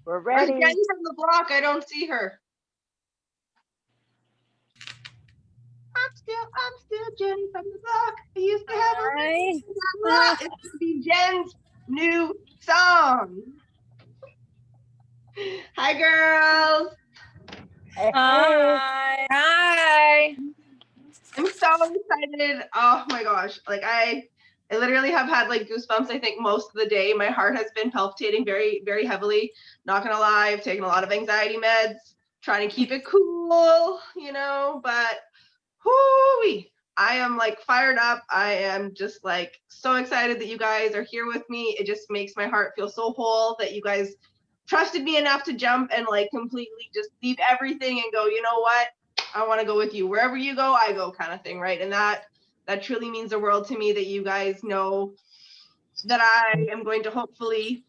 We're Where's ready. Jenny from the block? I don't see her. I'm still Jenny from the block. I used to have a Hi. it's gonna be Jen's new song. Hi, girls. Hey. Hi. I'm so excited. Oh my gosh. Like I literally have had like goosebumps, I think, most of the day. My heart has been palpitating very, very heavily. Not gonna lie, I've taken a lot of anxiety meds, trying to keep it cool, but whoo-wee. I am like fired up. I am just like so excited that you guys are here with me. It just makes my heart feel so whole that you guys trusted me enough to jump and like completely just leave everything and go, you know what? I want to go with you. Wherever you go, I go, kind of thing, right? And that truly means the world to me, that you guys know that I am going to hopefully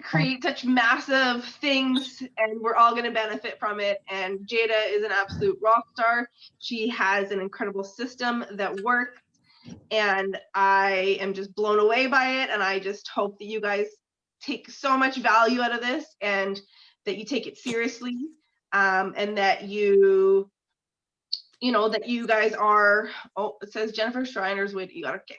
create such massive things and we're all going to benefit from it. And Jada is an absolute rock star. She has an incredible system that works and I am just blown away by it. And I just hope that you guys take so much value out of this and that you take it seriously, and that you guys are, it says Jennifer Schreiner's way, you got okay.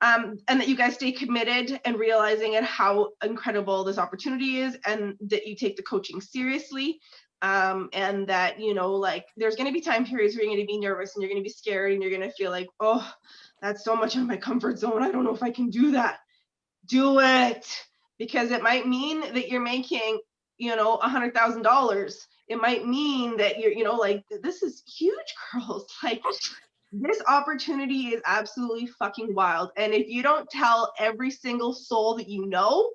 And that you guys stay committed and realizing it how incredible this opportunity is, and that you take the coaching seriously, and that like there's going to be time periods where you're going to be nervous and you're going to be scared and you're going to feel like, oh, that's so much out of my comfort zone, I don't know if I can do that. Do it, because it might mean that you're making $100,000. It might mean that you're like, this is huge, girls. Like, this opportunity is absolutely fucking wild. And if you don't tell every single soul that you know,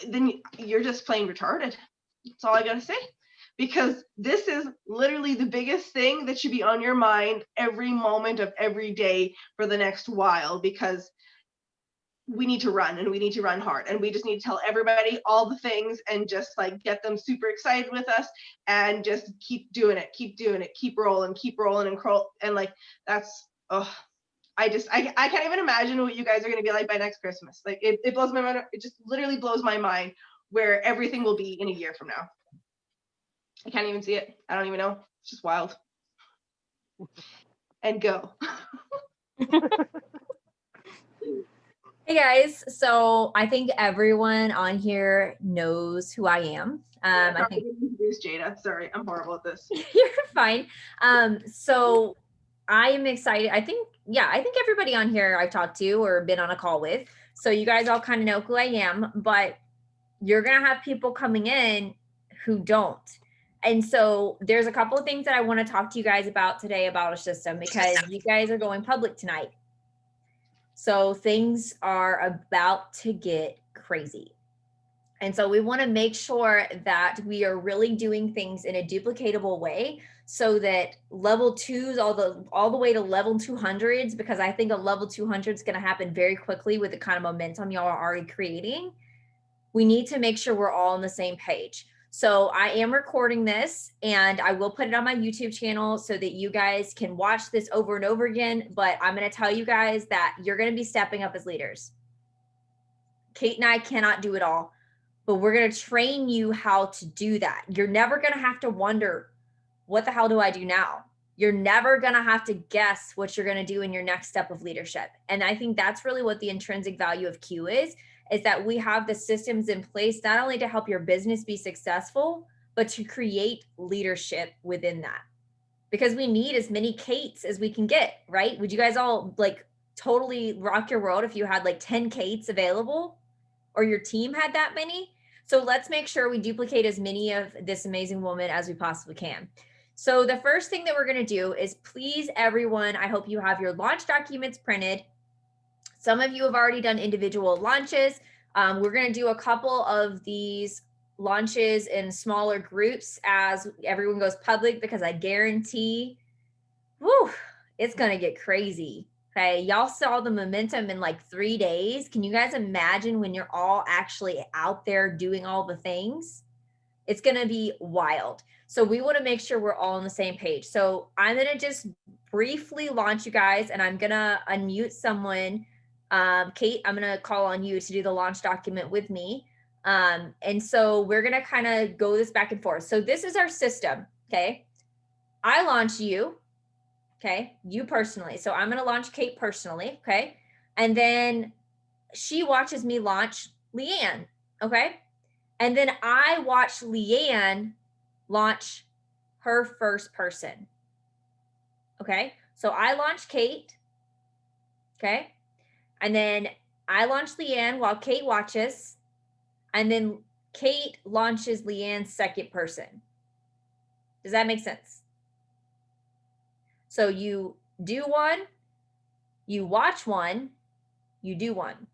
then you're just plain retarded. That's all I gotta say. Because this is literally the biggest thing that should be on your mind every moment of every day for the next while, because we need to run, and we need to run hard, and we just need to tell everybody all the things and just like get them super excited with us and just keep doing it, keep rolling and like that's I can't even imagine what you guys are going to be like by next Christmas. Like it blows my mind. It just literally blows my mind where everything will be in a year from now. I can't even see it. I don't even know. It's just wild. And go. Hey guys, so I think everyone on here knows who I am. I think introduce Jada. Sorry, I'm horrible at this. You're fine. So I am excited. I think everybody on here I've talked to or been on a call with. So you guys all kind of know who I am, but you're gonna have people coming in who don't. And so there's a couple of things that I want to talk to you guys about today about our system, because you guys are going public tonight. So things are about to get crazy. And so we want to make sure that we are really doing things in a duplicatable way so that level 2s all the way to level 200s, because I think a level 200 is going to happen very quickly with the kind of momentum y'all are already creating. We need to make sure we're all on the same page. So I am recording this and I will put it on my YouTube channel so that you guys can watch this over and over again. But I'm going to tell you guys that you're going to be stepping up as leaders. Kate and I cannot do it all, but we're going to train you how to do that. You're never going to have to wonder, what the hell do I do now? You're never going to have to guess what you're going to do in your next step of leadership. And I think that's really what the intrinsic value of Q is that we have the systems in place, not only to help your business be successful, but to create leadership within that. Because we need as many Kates as we can get, right? Would you guys all like totally rock your world if you had like 10 Kates available, or your team had that many? So let's make sure we duplicate as many of this amazing woman as we possibly can. So the first thing that we're going to do is, please, everyone, I hope you have your launch documents printed. Some of you have already done individual launches. We're going to do a couple of these launches in smaller groups as everyone goes public, because I guarantee, it's going to get crazy. Okay, y'all saw the momentum in like 3 days. Can you guys imagine when you're all actually out there doing all the things? It's going to be wild. So we want to make sure we're all on the same page. So I'm going to just briefly launch you guys, and I'm going to unmute someone. Kate, I'm going to call on you to do the launch document with me. And so we're going to kind of go this back and forth. So this is our system. Okay. I launch you. Okay. You personally. So I'm going to launch Kate personally. Okay. And then she watches me launch Leanne. Okay. And then I watch Leanne launch her first person. Okay. So I launch Kate. Okay. And then I launch Leanne while Kate watches. And then Kate launches Leanne's second person. Does that make sense? So you do one, you watch one, you do one.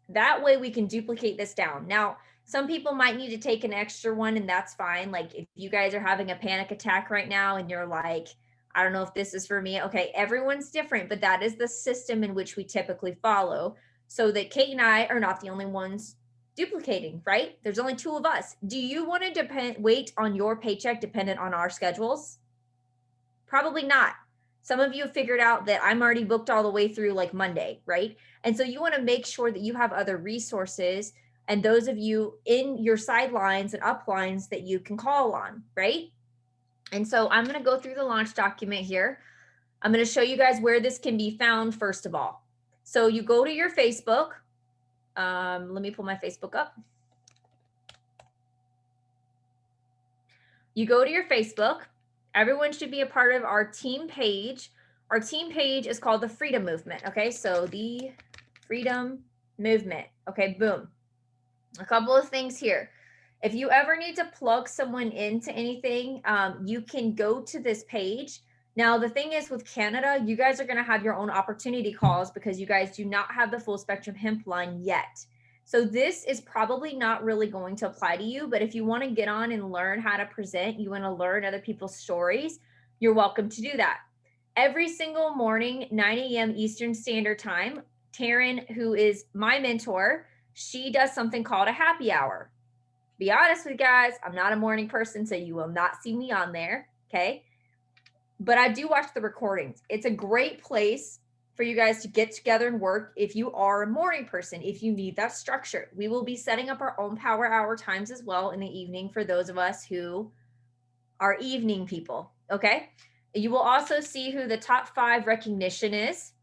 That way we can duplicate this down. Now, some people might need to take an extra one, and that's fine. Like if you guys are having a panic attack right now and you're like, I don't know if this is for me. Okay, everyone's different, but that is the system in which we typically follow so that Kate and I are not the only ones duplicating, right? There's only two of us. Do you want to wait on your paycheck dependent on our schedules? Probably not. Some of you have figured out that I'm already booked all the way through like Monday, right? And so you want to make sure that you have other resources and those of you in your sidelines and uplines that you can call on, right? And so I'm going to go through the launch document here. I'm going to show you guys where this can be found first of all. So you go to your Facebook. Let me pull my Facebook up. You go to your Facebook. Everyone should be a part of our team page. Our team page is called the Freedom Movement. Okay, so the Freedom Movement. Okay, boom. A couple of things here. If you ever need to plug someone into anything, you can go to this page. Now, the thing is with Canada, you guys are going to have your own opportunity calls because you guys do not have the full spectrum hemp line yet. So this is probably not really going to apply to you, but if you want to get on and learn how to present, you want to learn other people's stories, you're welcome to do that. Every single morning, 9 a.m. Eastern Standard Time, Taryn, who is my mentor, she does something called a happy hour. Be honest with you guys, I'm not a morning person, so you will not see me on there, okay? But I do watch the recordings. It's a great place for you guys to get together and work if you are a morning person, if you need that structure. We will be setting up our own power hour times as well in the evening for those of us who are evening people, okay? You will also see who the top 5 recognition is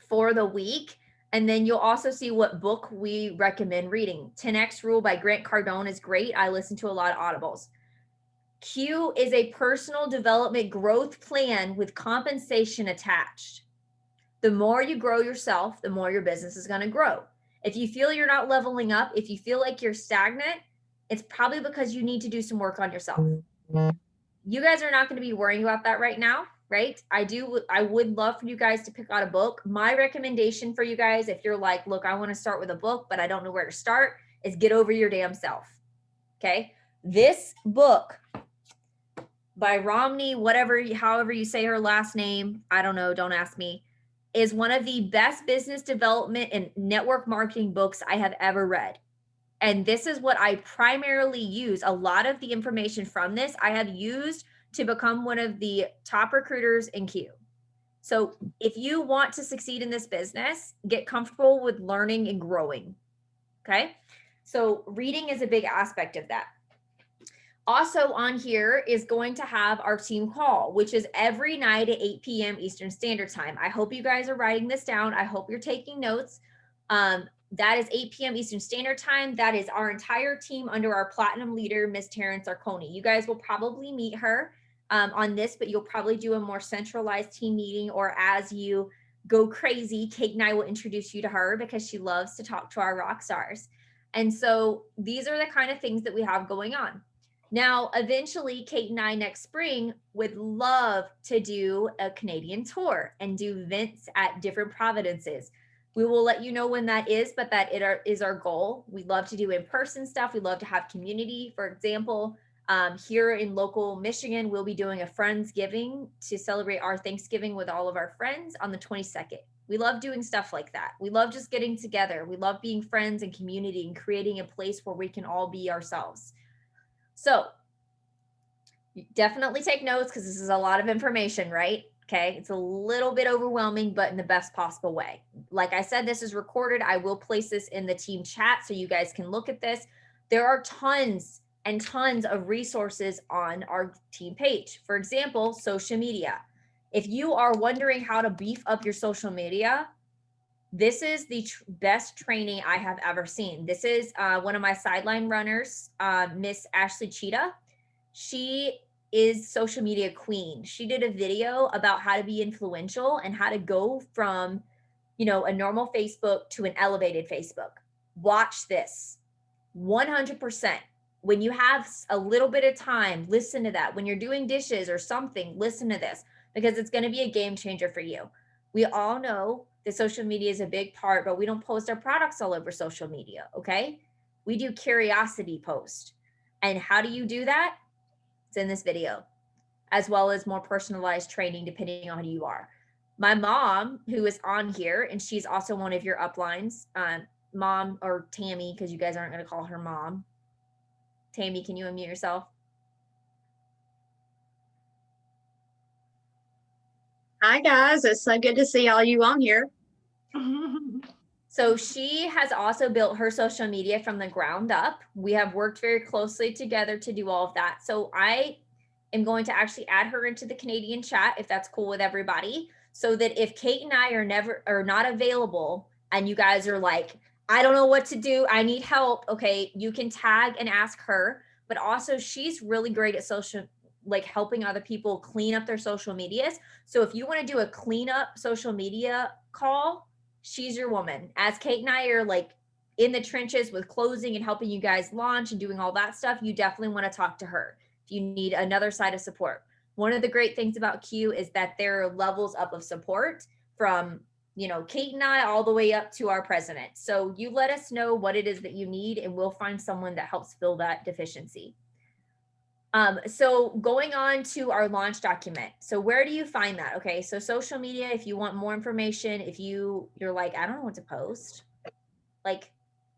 for the week. And then you'll also see what book we recommend reading. 10X Rule by Grant Cardone is great. I listen to a lot of audibles. Q is a personal development growth plan with compensation attached. The more you grow yourself, the more your business is going to grow. If you feel you're not leveling up, if you feel like you're stagnant, it's probably because you need to do some work on yourself. You guys are not going to be worrying about that right now, right? I would love for you guys to pick out a book. My recommendation for you guys, if you're like, look, I want to start with a book, but I don't know where to start, is Get Over Your Damn Self. Okay. This book by Romney, however you say her last name, I don't know, don't ask me, is one of the best business development and network marketing books I have ever read. And this is what I primarily use. A lot of the information from this I have used to become one of the top recruiters in Q. So if you want to succeed in this business, get comfortable with learning and growing. Okay. So reading is a big aspect of that. Also on here is going to have our team call, which is every night at 8 p.m. Eastern Standard Time. I hope you guys are writing this down. I hope you're taking notes. That is 8 p.m. Eastern Standard Time. That is our entire team under our platinum leader, Miss Taryn Sarconi. You guys will probably meet her on this, but you'll probably do a more centralized team meeting, or as you go crazy, Kate and I will introduce you to her because she loves to talk to our rock stars. And so these are the kind of things that we have going on. Now, eventually, Kate and I next spring would love to do a Canadian tour and do events at different provinces. We will let you know when that is, but that is our goal. We love to do in-person stuff. We love to have community. For example, here in local Michigan, we'll be doing a Friendsgiving to celebrate our Thanksgiving with all of our friends on the 22nd. We love doing stuff like that. We love just getting together. We love being friends and community and creating a place where we can all be ourselves. So definitely take notes because this is a lot of information, right? Okay. It's a little bit overwhelming, but in the best possible way. Like I said, this is recorded. I will place this in the team chat so you guys can look at this. There are tons and tons of resources on our team page. For example, social media. If you are wondering how to beef up your social media, this is the best training I have ever seen. This is one of my sideline runners, Miss Ashley Cheetah. She is social media queen. She did a video about how to be influential and how to go from, you know, a normal Facebook to an elevated Facebook. Watch this. 100%. When you have a little bit of time, listen to that. When you're doing dishes or something, listen to this because it's going to be a game changer for you. We all know that social media is a big part, but we don't post our products all over social media. Okay. We do curiosity post. And how do you do that? It's in this video, as well as more personalized training depending on who you are. My mom, who is on here, and she's also one of your uplines, mom or Tammy, because you guys aren't going to call her mom. Tammy, can you unmute yourself? Hi guys, it's so good to see all you on here. So she has also built her social media from the ground up. We have worked very closely together to do all of that. So I am going to actually add her into the Canadian chat if that's cool with everybody, so that if Kate and I are not available and you guys are like, I don't know what to do, I need help, okay, you can tag and ask her. But also she's really great at social, like helping other people clean up their social medias. So if you want to do a cleanup social media call, she's your woman. As Kate and I are like in the trenches with closing and helping you guys launch and doing all that stuff, you definitely want to talk to her if you need another side of support. One of the great things about Q is that there are levels up of support from, you know, Kate and I all the way up to our president. So you let us know what it is that you need and we'll find someone that helps fill that deficiency. So going on to our launch document. So where do you find that? Okay. So social media, if you want more information, if you're like, I don't know what to post, like,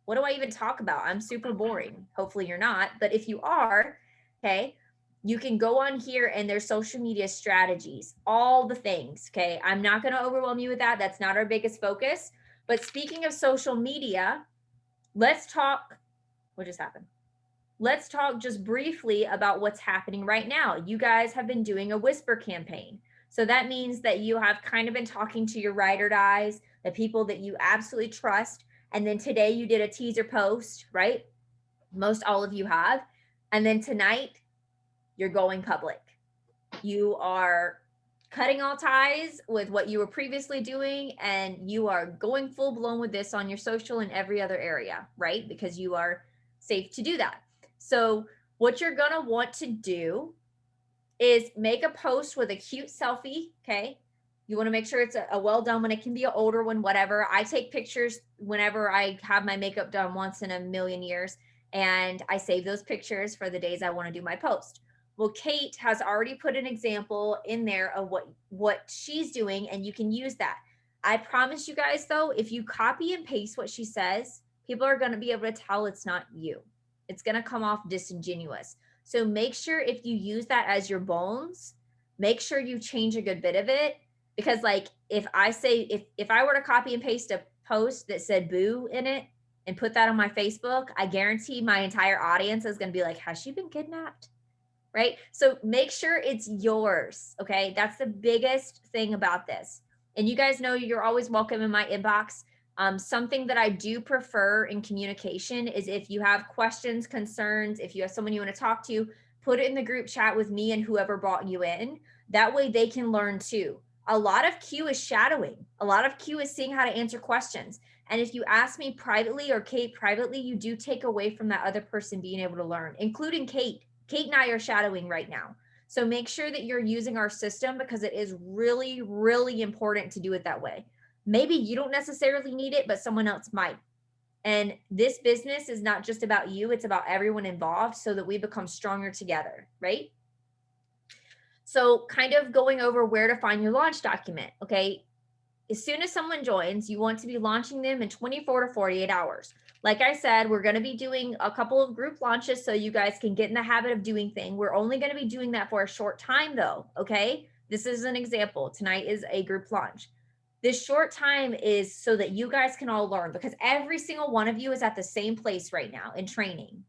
what do I even talk about? I'm super boring. Hopefully you're not, but if you are, okay, you can go on here and there's social media strategies, all the things. Okay. I'm not going to overwhelm you with that. That's not our biggest focus. But speaking of social media, let's talk. What just happened? Let's talk just briefly about what's happening right now. You guys have been doing a whisper campaign. So that means that you have kind of been talking to your ride or dies, the people that you absolutely trust. And then today you did a teaser post, right? Most all of you have. And then tonight you're going public. You are cutting all ties with what you were previously doing, and you are going full blown with this on your social and every other area, right? Because you are safe to do that. So what you're going to want to do is make a post with a cute selfie. Okay. You want to make sure it's a well done one. It can be an older one, whatever. I take pictures whenever I have my makeup done once in a million years, and I save those pictures for the days I want to do my post. Well, Kate has already put an example in there of what she's doing, and you can use that. I promise you guys though, if you copy and paste what she says, people are going to be able to tell it's not you. It's going to come off disingenuous. So make sure if you use that as your bones, make sure you change a good bit of it. Because like if I say, if I were to copy and paste a post that said boo in it and put that on my Facebook, I guarantee my entire audience is going to be like, has she been kidnapped? Right? So make sure it's yours. Okay. That's the biggest thing about this. And you guys know you're always welcome in my inbox. Something that I do prefer in communication is if you have questions, concerns, if you have someone you want to talk to, put it in the group chat with me and whoever brought you in. That way they can learn too. A lot of Q is shadowing. A lot of Q is seeing how to answer questions. And if you ask me privately or Kate privately, you do take away from that other person being able to learn, including Kate. Kate and I are shadowing right now. So make sure that you're using our system because it is really, really important to do it that way. Maybe you don't necessarily need it, but someone else might. And this business is not just about you, it's about everyone involved so that we become stronger together, right? So kind of going over where to find your launch document, okay? As soon as someone joins, you want to be launching them in 24 to 48 hours. Like I said, we're going to be doing a couple of group launches so you guys can get in the habit of doing things. We're only going to be doing that for a short time though, okay? This is an example. Tonight is a group launch. This short time is so that you guys can all learn, because every single one of you is at the same place right now in training.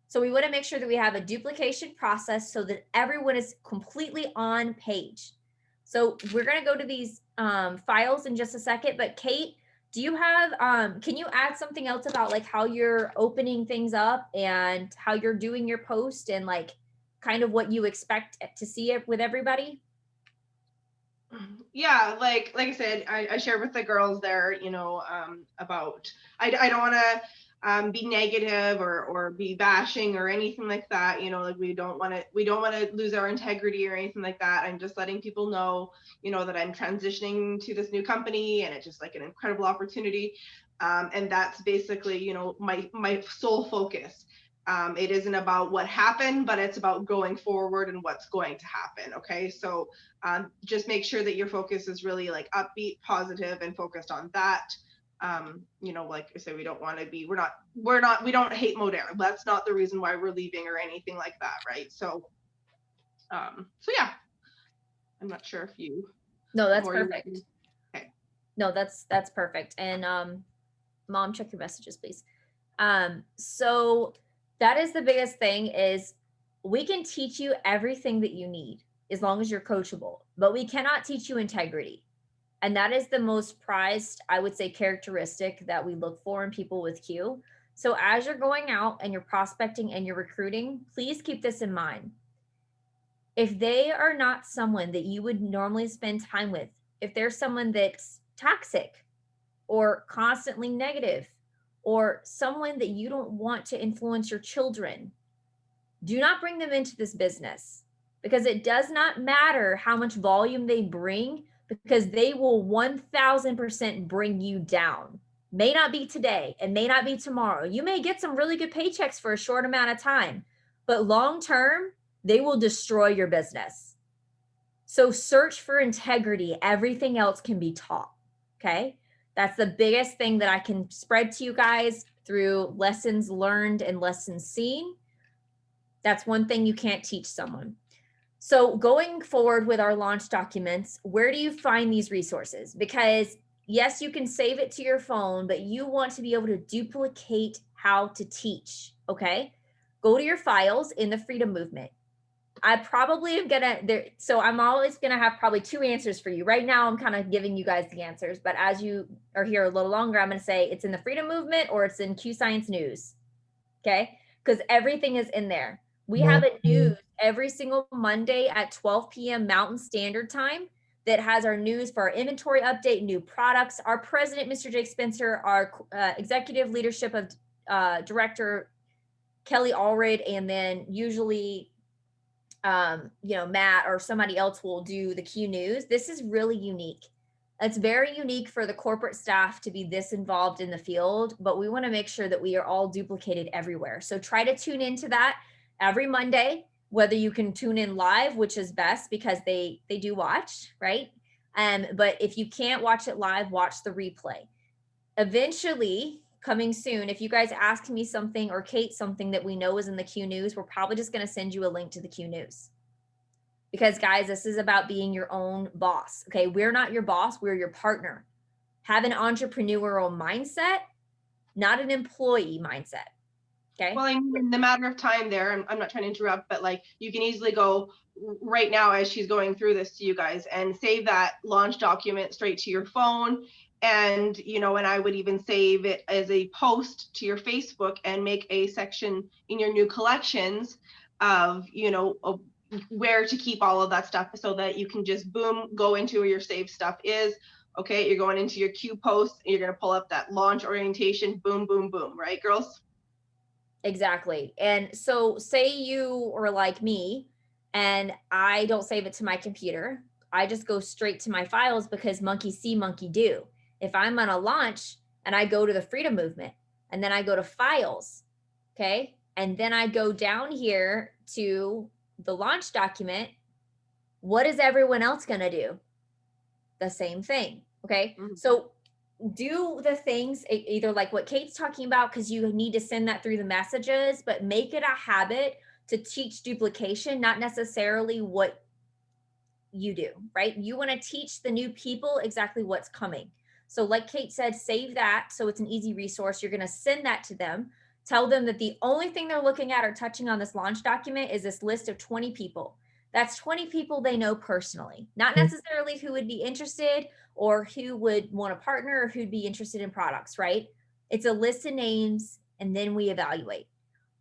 So we want to make sure that we have a duplication process so that everyone is completely on page. So we're going to go to these files in just a second, but Kate, do you have, can you add something else about like how you're opening things up and how you're doing your post and like kind of what you expect to see it with everybody? Yeah, like I said, I shared with the girls there, about I don't want to be negative or be bashing or anything like that. Like we don't want to lose our integrity or anything like that. I'm just letting people know, that I'm transitioning to this new company and it's just like an incredible opportunity. And that's basically, my sole focus. It isn't about what happened, but it's about going forward and what's going to happen. Okay, so just make sure that your focus is really like upbeat, positive, and focused on that. Like I said, we don't want to be, we don't hate Modern. That's not the reason why we're leaving or anything like that, right? So yeah, I'm not sure if you. No, that's perfect. Okay. No, that's perfect. And Mom, check your messages, please. So that is the biggest thing is we can teach you everything that you need as long as you're coachable, but we cannot teach you integrity. And that is the most prized, I would say, characteristic that we look for in people with Q. So as you're going out and you're prospecting and you're recruiting, please keep this in mind. If they are not someone that you would normally spend time with, if there's someone that's toxic or constantly negative, or someone that you don't want to influence your children, do not bring them into this business, because it does not matter how much volume they bring, because they will 1000% bring you down. May not be today and may not be tomorrow. You may get some really good paychecks for a short amount of time, but long term, they will destroy your business. So search for integrity. Everything else can be taught. Okay. That's the biggest thing that I can spread to you guys through lessons learned and lessons seen. That's one thing you can't teach someone. So going forward with our launch documents, where do you find these resources? Because yes, you can save it to your phone, but you want to be able to duplicate how to teach. Okay. Go to your files in the Freedom Movement. I probably am so I'm always gonna have probably two answers for you. Right now, I'm kind of giving you guys the answers, but as you are here a little longer, I'm gonna say it's in the Freedom Movement or it's in Q Science News. Okay, because everything is in there. We have a news every single Monday at 12 p.m. Mountain Standard Time that has our news for our inventory update, new products. Our president, Mr. Jake Spencer, our executive leadership of director Kelly Allred, and then usually Matt or somebody else will do the Q News. This is really unique. It's very unique for the corporate staff to be this involved in the field, but we want to make sure that we are all duplicated everywhere. So try to tune into that every Monday, whether you can tune in live, which is best because they do watch, right? But if you can't watch it live, watch the replay. Eventually, coming soon, if you guys ask me something or Kate something that we know is in the Q News, we're probably just going to send you a link to the Q News. Because guys, this is about being your own boss. Okay. We're not your boss. We're your partner. Have an entrepreneurial mindset, not an employee mindset. Okay. Well, I mean, in the matter of time there, I'm not trying to interrupt, but like you can easily go right now as she's going through this to you guys and save that launch document straight to your phone. And, and I would even save it as a post to your Facebook and make a section in your new collections of, of where to keep all of that stuff so that you can just boom, go into where your saved stuff is. Okay, you're going into your Q post, and you're going to pull up that launch orientation, boom, boom, boom, right, girls? Exactly. And so say you are like me and I don't save it to my computer. I just go straight to my files because monkey see, monkey do. If I'm on a launch and I go to the Freedom Movement and then I go to files, okay, and then I go down here to the launch document, what is everyone else going to do? The same thing. Okay. Mm-hmm. So do the things either like what Kate's talking about, because you need to send that through the messages, but make it a habit to teach duplication, not necessarily what you do, right? You want to teach the new people exactly what's coming. So like Kate said, save that. So it's an easy resource. You're going to send that to them. Tell them that the only thing they're looking at or touching on this launch document is this list of 20 people. That's 20 people they know personally, not necessarily who would be interested or who would want to partner or who'd be interested in products, right? It's a list of names, and then we evaluate,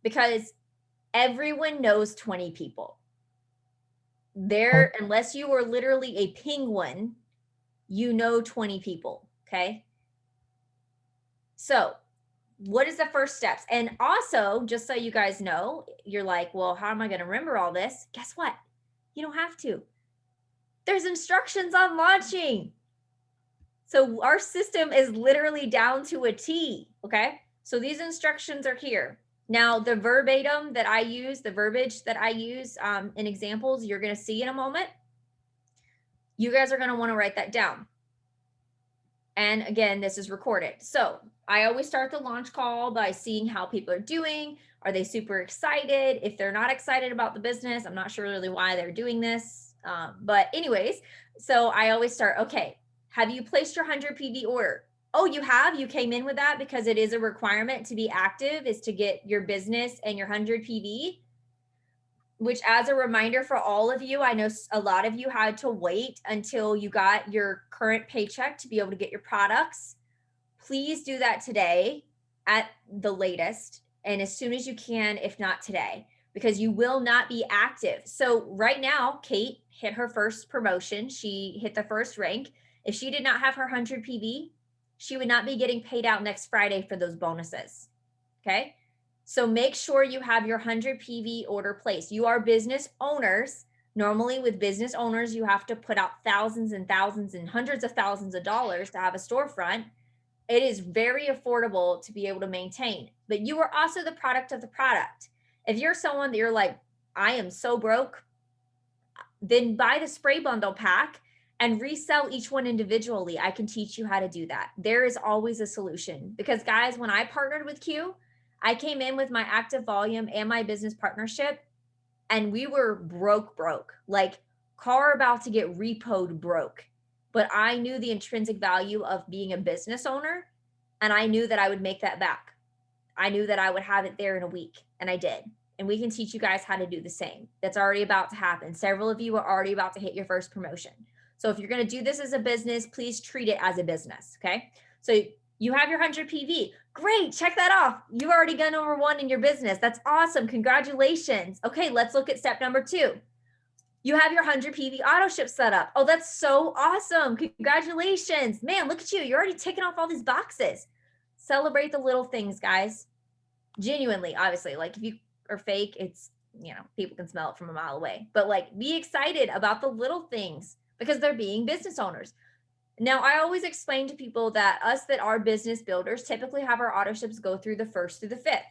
because everyone knows 20 people. There, unless you are literally a penguin, you know 20 people, okay? So what is the first steps? And also, just so you guys know, you're like, well, how am I going to remember all this? Guess what? You don't have to. There's instructions on launching. So our system is literally down to a T, okay? So these instructions are here. Now, the verbatim that I use, the verbiage that I use in examples, you're going to see in a moment. You guys are going to want to write that down. And again, this is recorded. So I always start the launch call by seeing how people are doing. Are they super excited? If they're not excited about the business, I'm not sure really why they're doing this. But anyways, so I always start, okay, have you placed your 100 PV order? Oh, you have? You came in with that because it is a requirement to be active, is to get your business and your 100 PV. Which, as a reminder for all of you, I know a lot of you had to wait until you got your current paycheck to be able to get your products. Please do that today at the latest, and as soon as you can, if not today, because you will not be active. So right now, Kate hit her first promotion. She hit the first rank. If she did not have her 100 PV, she would not be getting paid out next Friday for those bonuses. Okay. So make sure you have your 100 PV order placed. You are business owners. Normally with business owners, you have to put out thousands and thousands and hundreds of thousands of dollars to have a storefront. It is very affordable to be able to maintain, but you are also the product of the product. If you're someone that you're like, I am so broke, then buy the spray bundle pack and resell each one individually. I can teach you how to do that. There is always a solution, because guys, when I partnered with Q, I came in with my active volume and my business partnership, and we were broke, like car about to get repoed broke. But I knew the intrinsic value of being a business owner, and I knew that I would make that back. I knew that I would have it there in a week, and I did. And we can teach you guys how to do the same. That's already about to happen. Several of you are already about to hit your first promotion. So if you're going to do this as a business, please treat it as a business, okay? So you have your 100 PV. Great, check that off. You've already got number one in your business. That's awesome. Congratulations. Okay, let's look at step number 2. You have your 100 PV auto ship set up. Oh, that's so awesome. Congratulations. Man, look at you. You're already ticking off all these boxes. Celebrate the little things, guys. Genuinely, obviously. Like if you are fake, it's, you know, people can smell it from a mile away. But like, be excited about the little things because they're being business owners. Now, I always explain to people that us that are business builders typically have our auto ships go through the 1st through the 5th.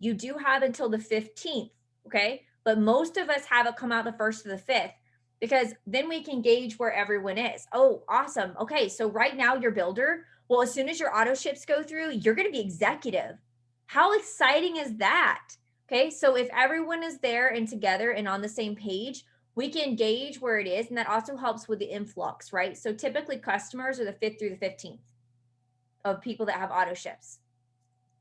You do have until the 15th, okay? But most of us have it come out the 1st to the 5th, because then we can gauge where everyone is. Oh, awesome. Okay, so right now you're builder. Well, as soon as your auto ships go through, you're going to be executive. How exciting is that? Okay, so if everyone is there and together and on the same page, we can gauge where it is, and that also helps with the influx, right? So typically customers are the 5th through the 15th of people that have auto ships.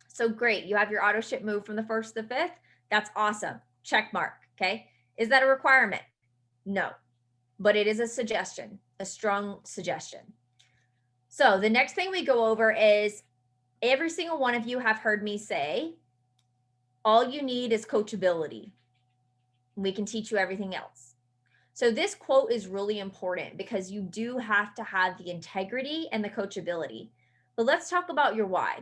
So great, you have your auto ship move from the 1st to the 5th. That's awesome. Check mark, okay? Is that a requirement? No, but it is a suggestion, a strong suggestion. So the next thing we go over is, every single one of you have heard me say, all you need is coachability. We can teach you everything else. So this quote is really important because you do have to have the integrity and the coachability. But let's talk about your why.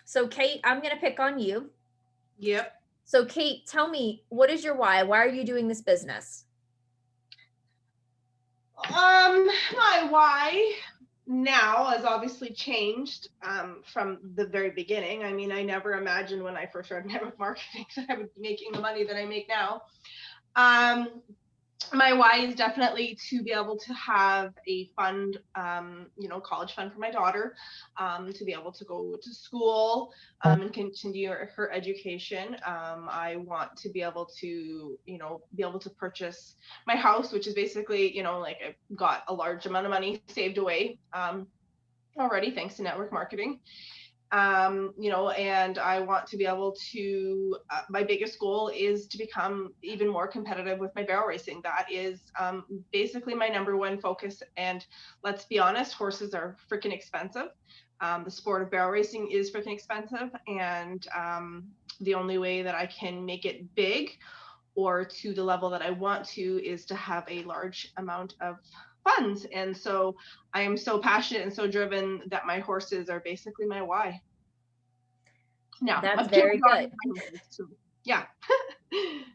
So Kate, I'm going to pick on you. Yep. So Kate, tell me, what is your why? Why are you doing this business? My why now has obviously changed from the very beginning. I mean, I never imagined when I first started network marketing that I would be making the money that I make now. My why is definitely to be able to have a fund, college fund for my daughter, to be able to go to school and continue her education. I want to be able to, purchase my house, which is basically, like I've got a large amount of money saved away already thanks to network marketing. And I want to be able to, my biggest goal is to become even more competitive with my barrel racing. That is basically my number one focus. And let's be honest, horses are freaking expensive. The sport of barrel racing is freaking expensive. And the only way that I can make it big or to the level that I want to is to have a large amount of funds. And so I am so passionate and so driven that my horses are basically my why. Now, that's very good. Yeah.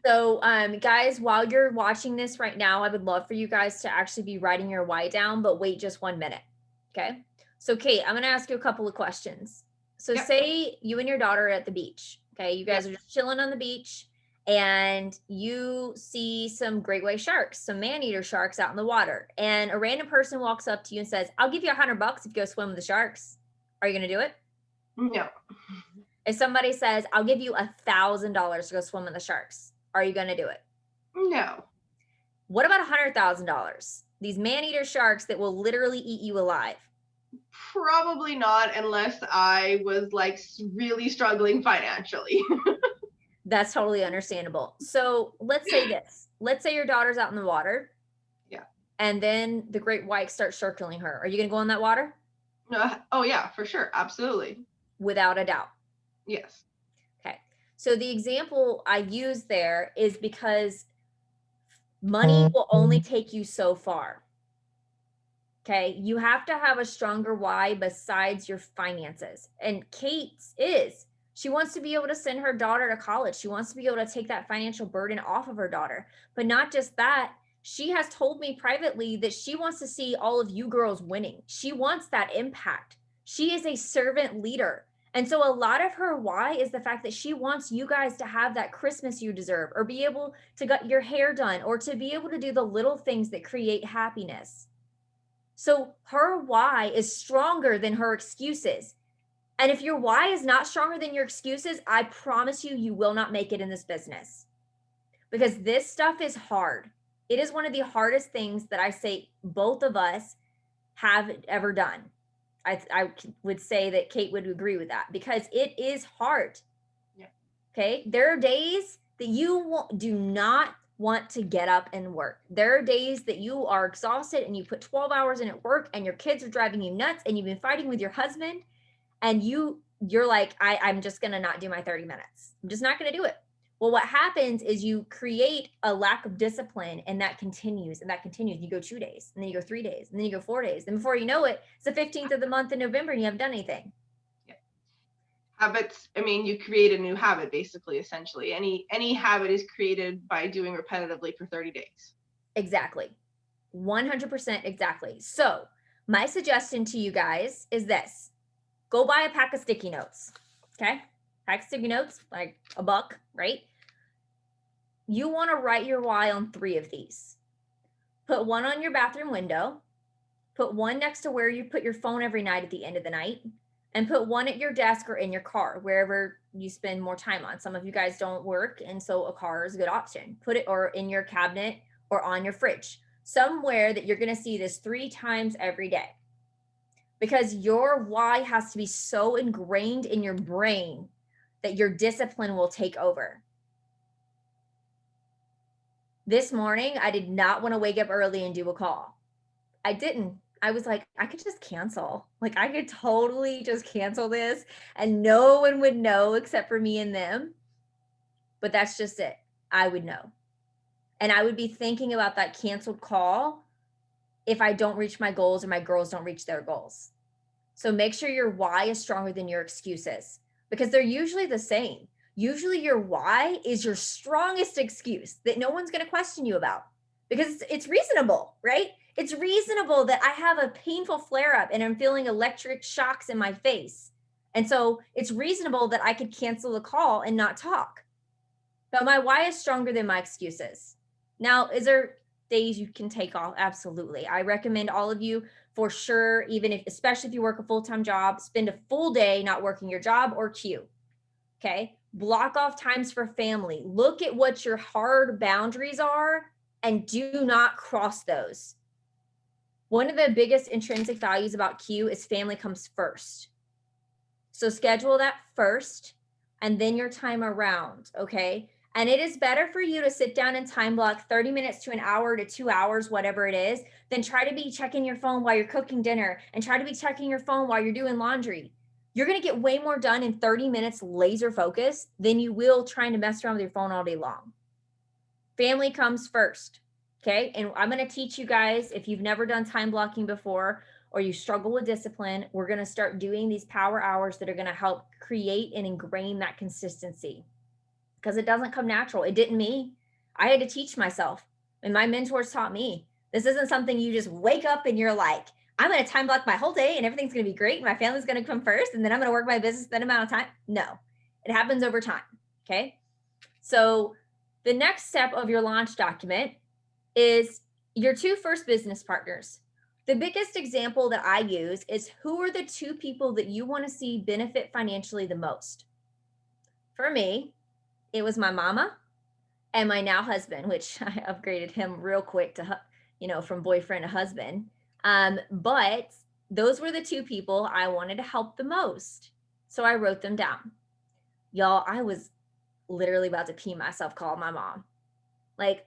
So, guys, while you're watching this right now, I would love for you guys to actually be writing your why down, but wait just 1 minute. Okay. So, Kate, I'm going to ask you a couple of questions. So, Yep. say you and your daughter are at the beach. Okay. You guys are just chilling on the beach and you see some great white sharks, some man-eater sharks out in the water. And a random person walks up to you and says, I'll give you $100 if you go swim with the sharks. Are you going to do it? No. If somebody says, I'll give you $1,000 to go swim with the sharks, are you going to do it? No. What about $100,000? These man-eater sharks that will literally eat you alive. Probably not, unless I was like really struggling financially. That's totally understandable. So let's say this. Let's say your daughter's out in the water. Yeah. And then the great white starts circling her. Are you going to go in that water? Oh yeah, for sure. Absolutely. Without a doubt. Yes. Okay. So the example I use there is because money will only take you so far. Okay. You have to have a stronger why besides your finances. And Kate's is, she wants to be able to send her daughter to college. She wants to be able to take that financial burden off of her daughter. But not just that, she has told me privately that she wants to see all of you girls winning. She wants that impact. She is a servant leader. And so a lot of her why is the fact that she wants you guys to have that Christmas you deserve, or be able to get your hair done, or to be able to do the little things that create happiness. So her why is stronger than her excuses. And if your why is not stronger than your excuses, I promise you, you will not make it in this business, because this stuff is hard. It is one of the hardest things that I say both of us have ever done. I would say that Kate would agree with that, because it is hard. Yeah. Okay. There are days that you do not want to get up and work. There are days that you are exhausted and you put 12 hours in at work and your kids are driving you nuts and you've been fighting with your husband and you're like, I'm just going to not do my 30 minutes. I'm just not going to do it. Well, what happens is you create a lack of discipline, and that continues and that continues. You go 2 days, and then you go 3 days, and then you go 4 days. And before you know it, it's the 15th of the month in November and you haven't done anything. Yeah. Habits, I mean, you create a new habit, basically, essentially. Any habit is created by doing repetitively for 30 days. Exactly. 100% exactly. So my suggestion to you guys is this. Go buy a pack of sticky notes. Okay? Pack of sticky notes, like $1, right? You want to write your why on 3 of these. Put one on your bathroom window, put one next to where you put your phone every night at the end of the night, and put one at your desk or in your car, wherever you spend more time on. Some of you guys don't work, and so a car is a good option. Put it or in your cabinet or on your fridge, somewhere that you're going to see this 3 times every day. Because your why has to be so ingrained in your brain that your discipline will take over. This morning, I did not want to wake up early and do a call. I didn't. I was like, I could just cancel. Like, I could totally just cancel this and no one would know except for me and them. But that's just it. I would know. And I would be thinking about that canceled call if I don't reach my goals or my girls don't reach their goals. So make sure your why is stronger than your excuses, because they're usually the same. Usually your why is your strongest excuse that no one's going to question you about, because it's reasonable, right? It's reasonable that I have a painful flare up and I'm feeling electric shocks in my face. And so it's reasonable that I could cancel the call and not talk. But my why is stronger than my excuses. Now, is there days you can take off. Absolutely. I recommend all of you for sure, even if, especially if you work a full-time job, spend a full day not working your job or Q. Okay. Block off times for family. Look at what your hard boundaries are and do not cross those. One of the biggest intrinsic values about Q is family comes first. So schedule that first and then your time around, okay? And it is better for you to sit down and time block 30 minutes to an hour to 2 hours, whatever it is, than try to be checking your phone while you're cooking dinner and try to be checking your phone while you're doing laundry. You're going to get way more done in 30 minutes laser focus than you will trying to mess around with your phone all day long. Family comes first, okay? And I'm going to teach you guys, if you've never done time blocking before, or you struggle with discipline, we're going to start doing these power hours that are going to help create and ingrain that consistency, because it doesn't come natural. It didn't me. I had to teach myself, and my mentors taught me. This isn't something you just wake up and you're like, I'm going to time block my whole day and everything's going to be great. And my family's going to come first and then I'm going to work my business that amount of time. No, it happens over time. Okay. So the next step of your launch document is your 2 first business partners. The biggest example that I use is, who are the 2 people that you want to see benefit financially the most? For me, it was my mama and my now husband, which I upgraded him real quick to, from boyfriend to husband. But those were the 2 people I wanted to help the most. So I wrote them down. Y'all, I was literally about to pee myself calling my mom. Like,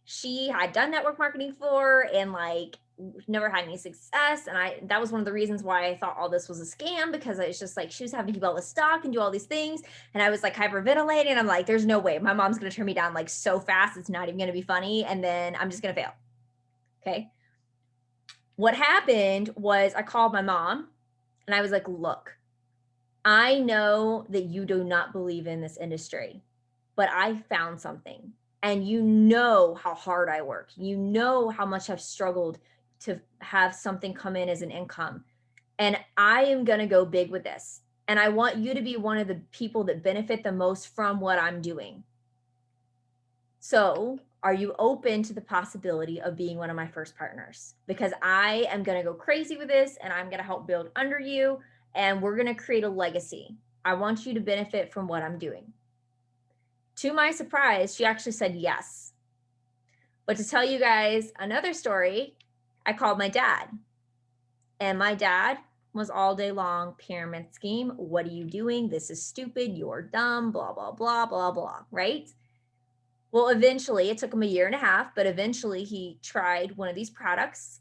she had done network marketing for and like never had any success. And that was one of the reasons why I thought all this was a scam, because it's just like she was having to keep all the stock and do all these things. And I was like hyperventilating. I'm like, there's no way my mom's going to turn me down like so fast. It's not even going to be funny. And then I'm just going to fail. Okay. What happened was I called my mom and I was like, look, I know that you do not believe in this industry, but I found something. And you know how hard I work. You know how much I've struggled to have something come in as an income. And I am going to go big with this. And I want you to be one of the people that benefit the most from what I'm doing. So are you open to the possibility of being one of my first partners? Because I am going to go crazy with this and I'm going to help build under you. And we're going to create a legacy. I want you to benefit from what I'm doing. To my surprise, she actually said yes. But to tell you guys another story, I called my dad. And my dad was all day long, pyramid scheme. What are you doing? This is stupid. You're dumb, blah, blah, blah, blah, blah, right? Well, eventually, it took him 1.5 years, but eventually he tried one of these products.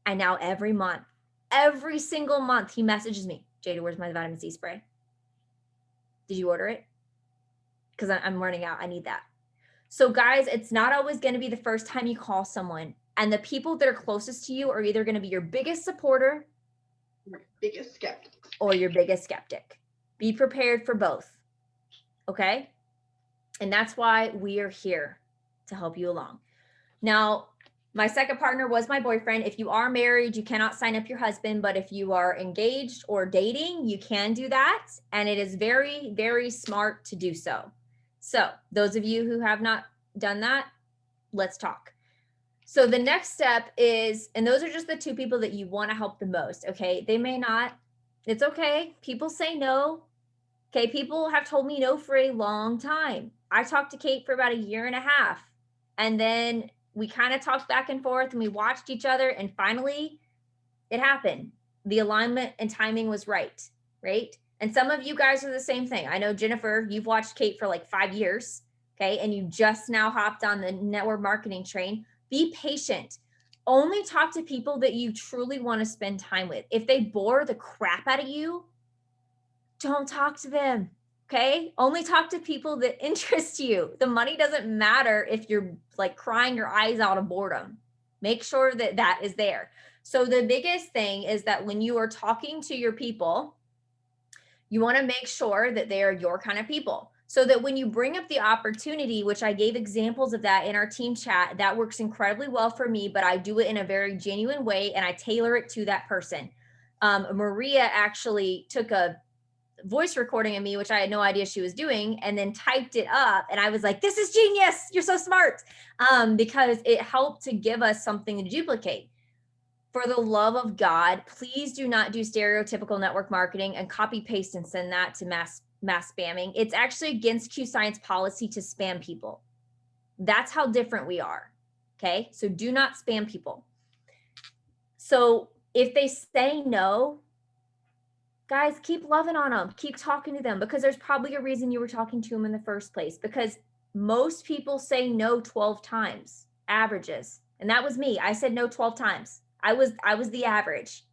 And now every month, every single month, he messages me, Jada, where's my vitamin C spray? Did you order it? Because I'm running out. I need that. So guys, it's not always going to be the first time you call someone. And the people that are closest to you are either going to be your biggest supporter, Your biggest skeptic, or your biggest skeptic. Be prepared for both. Okay? And that's why we are here, to help you along. Now, my second partner was my boyfriend. If you are married, you cannot sign up your husband, but if you are engaged or dating, you can do that. And it is very, very smart to do so. So those of you who have not done that, let's talk. So the next step is, and those are just the 2 people that you want to help the most. Okay. They may not, it's okay. People say no. Okay. People have told me no for a long time. I talked to Kate for about 1.5 years. And then we kind of talked back and forth and we watched each other. And finally it happened. The alignment and timing was right. Right. And some of you guys are the same thing. I know, Jennifer, you've watched Kate for like 5 years. Okay. And you just now hopped on the network marketing train. Be patient. Only talk to people that you truly want to spend time with. If they bore the crap out of you, don't talk to them. Okay. Only talk to people that interest you. The money doesn't matter if you're like crying your eyes out of boredom. Make sure that that is there. So the biggest thing is that when you are talking to your people, you want to make sure that they are your kind of people, so that when you bring up the opportunity, which I gave examples of that in our team chat, that works incredibly well for me, but I do it in a very genuine way and I tailor it to that person. Maria actually took a voice recording of me, which I had no idea she was doing, and then typed it up. And I was like, this is genius. You're so smart. Because it helped to give us something to duplicate. For the love of God, please do not do stereotypical network marketing and copy paste and send that to mass spamming. It's actually against Q Science policy to spam people. That's how different we are. Okay. So do not spam people. So if they say no, guys, keep loving on them, keep talking to them, because there's probably a reason you were talking to them in the first place, because most people say no 12 times, averages. And that was me. I said no 12 times. I was the average,